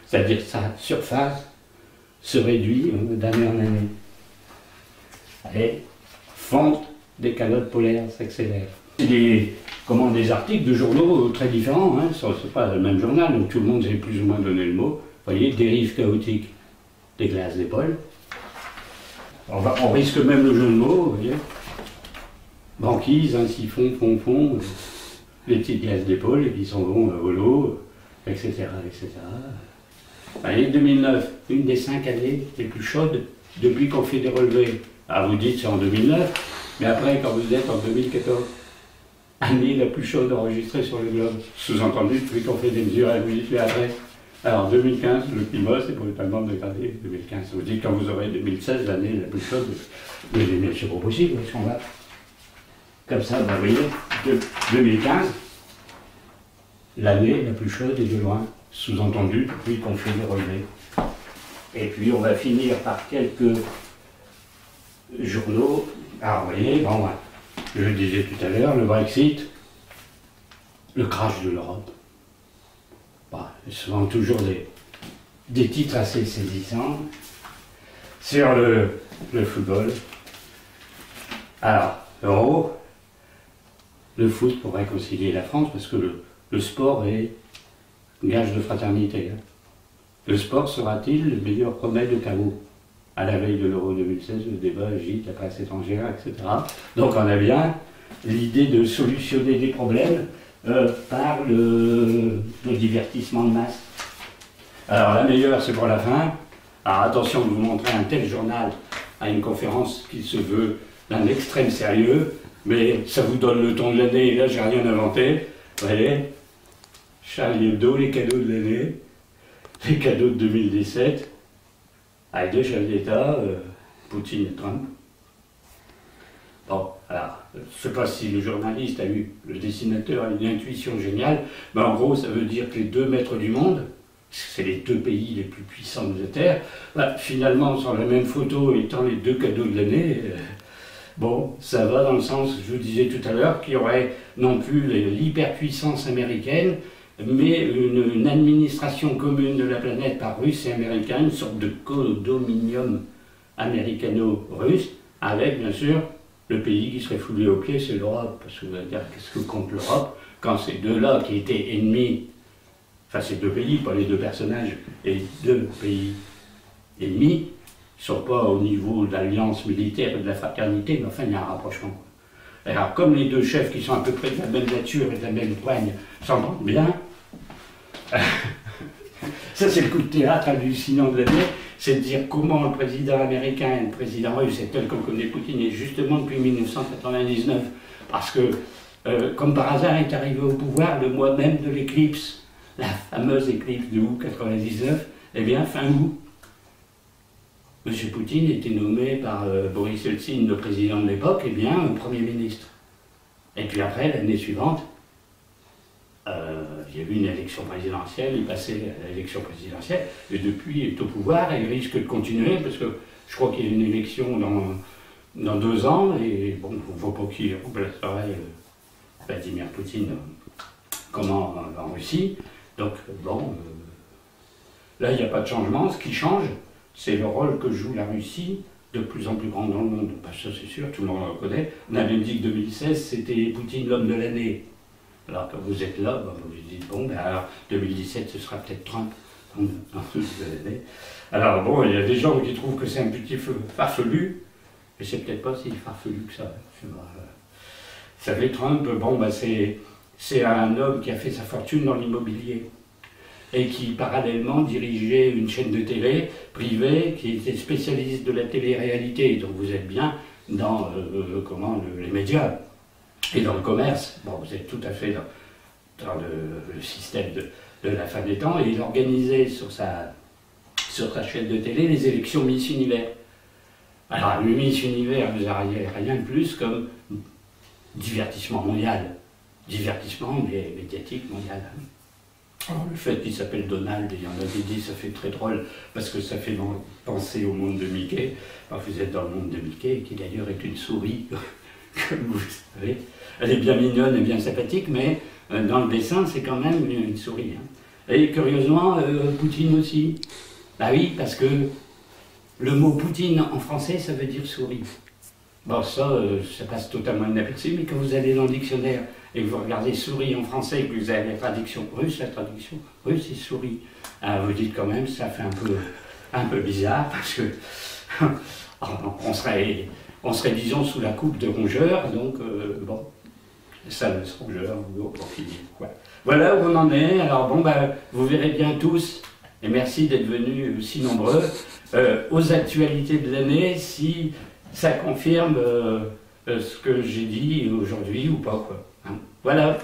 C'est-à-dire que sa surface se réduit d'année en année. Et fonte des calottes polaires s'accélère. C'est des articles de journaux très différents, hein. C'est pas le même journal, donc tout le monde s'est plus ou moins donné le mot. Vous voyez, dérive chaotique des glaces d'épaule. On risque même le jeu de mots, vous voyez. Banquise, un siphon, fond, les petites glaces d'épaule, et qui s'en vont au lot, etc., etc. Vous voyez, 2009, une des 5 années les plus chaudes depuis qu'on fait des relevés. Alors vous dites c'est en 2009, mais après quand vous êtes en 2014, année la plus chaude enregistrée sur le globe, sous-entendu depuis qu'on fait des mesures à et après. Alors 2015, le climat s'est brutalement dégradé, 2015. Vous dites quand vous aurez 2016, l'année la plus chaude, mais c'est pas possible, est-ce qu'on va comme ça, vous voyez, 2015, l'année la plus chaude est de loin, sous-entendu depuis qu'on fait des relevés. Et puis on va finir par quelques journaux. Alors vous voyez, bon, je le disais tout à l'heure, le Brexit, le crash de l'Europe. Bon, souvent toujours des titres assez saisissants. Sur le football. Alors, Euro, le foot pour réconcilier la France, parce que le sport est gage de fraternité. Hein. Le sport sera-t-il le meilleur remède au chaos? À la veille de l'Euro 2016, le débat agite la presse étrangère, etc. Donc on a bien l'idée de solutionner des problèmes par le divertissement de masse. Alors la meilleure, c'est pour la fin. Alors attention de vous montrer un tel journal à une conférence qui se veut d'un extrême sérieux, mais ça vous donne le ton de l'année, et là j'ai rien inventé. Vous voyez, Charlie Hebdo, les cadeaux de l'année, les cadeaux de 2017, avec deux chefs d'État, Poutine et Trump. Bon, alors, je ne sais pas si le journaliste a eu, le dessinateur a une intuition géniale, mais en gros ça veut dire que les deux maîtres du monde, c'est les deux pays les plus puissants de la Terre, bah, finalement sur la même photo étant les deux cadeaux de l'année, bon, ça va dans le sens, je vous disais tout à l'heure, qu'il y aurait non plus l'hyperpuissance américaine, mais une administration commune de la planète par Russes et Américains, une sorte de codominium américano-russe, avec bien sûr le pays qui serait foulé aux pieds, c'est l'Europe. Parce que vous allez dire, qu'est-ce que compte l'Europe quand ces deux-là qui étaient ennemis, enfin ces deux pays, pas les deux personnages, et deux pays ennemis, ne sont pas au niveau de l'alliance militaire et de la fraternité, mais enfin il y a un rapprochement. Alors comme les deux chefs qui sont à peu près de la même nature et de la même poigne s'entendent bien, ça c'est le coup de théâtre hallucinant de l'année, c'est de dire comment le président américain et le président russe, et tel qu'on connaît Poutine, et justement depuis 1999, parce que comme par hasard est arrivé au pouvoir le mois même de l'éclipse, la fameuse éclipse de août 99, eh bien fin août, M. Poutine était nommé par Boris Yeltsin, le président de l'époque, eh bien Premier ministre. Et puis après, l'année suivante, il y a eu une élection présidentielle, il passait à l'élection présidentielle, et depuis il est au pouvoir et il risque de continuer, parce que je crois qu'il y a une élection dans 2 ans, et bon, il ne faut pas qu'il remplacerait Vladimir Poutine en Russie. Donc bon, là il n'y a pas de changement, ce qui change, c'est le rôle que joue la Russie, de plus en plus grand dans le monde. Ben, ça c'est sûr, tout le monde le reconnaît. On avait dit que 2016 c'était Poutine l'homme de l'année. Alors quand vous êtes là, ben, vous vous dites bon, ben alors 2017 ce sera peut-être Trump. en toutes ces années. Alors bon, il y a des gens qui trouvent que c'est un petit farfelu, mais c'est peut-être pas si farfelu que ça. Ça fait Trump, bon, bah c'est un homme qui a fait sa fortune dans l'immobilier et qui parallèlement dirigeait une chaîne de télé privée qui était spécialiste de la télé-réalité. Donc vous êtes bien dans les médias et dans le commerce. Bon, vous êtes tout à fait dans le système de la fin des temps, et il organisait sur sa chaîne de télé les élections Miss Univers. Alors, le Miss Univers, vous n'auriez rien de plus comme divertissement mondial. Divertissement médiatique mondial. Alors, le fait qu'il s'appelle Donald, il y en a qui disent ça fait très drôle parce que ça fait penser au monde de Mickey. Alors, vous êtes dans le monde de Mickey, qui d'ailleurs est une souris, comme vous savez. Elle est bien mignonne et bien sympathique, mais dans le dessin, c'est quand même une souris. Hein. Et curieusement, Poutine aussi. Bah oui, parce que le mot Poutine en français, ça veut dire souris. Bon, ça passe totalement inaperçu, mais quand vous allez dans le dictionnaire et que vous regardez souris en français et que vous avez la traduction russe c'est souris. Alors vous dites quand même, ça fait un peu bizarre, parce que on serait disons sous la coupe de rongeurs, donc bon, ça le rongeur, pour finir. Voilà où on en est. Alors bon, bah, vous verrez bien tous, et merci d'être venus si nombreux, aux actualités de l'année, si ça confirme ce que j'ai dit aujourd'hui ou pas, quoi. Hein. Voilà.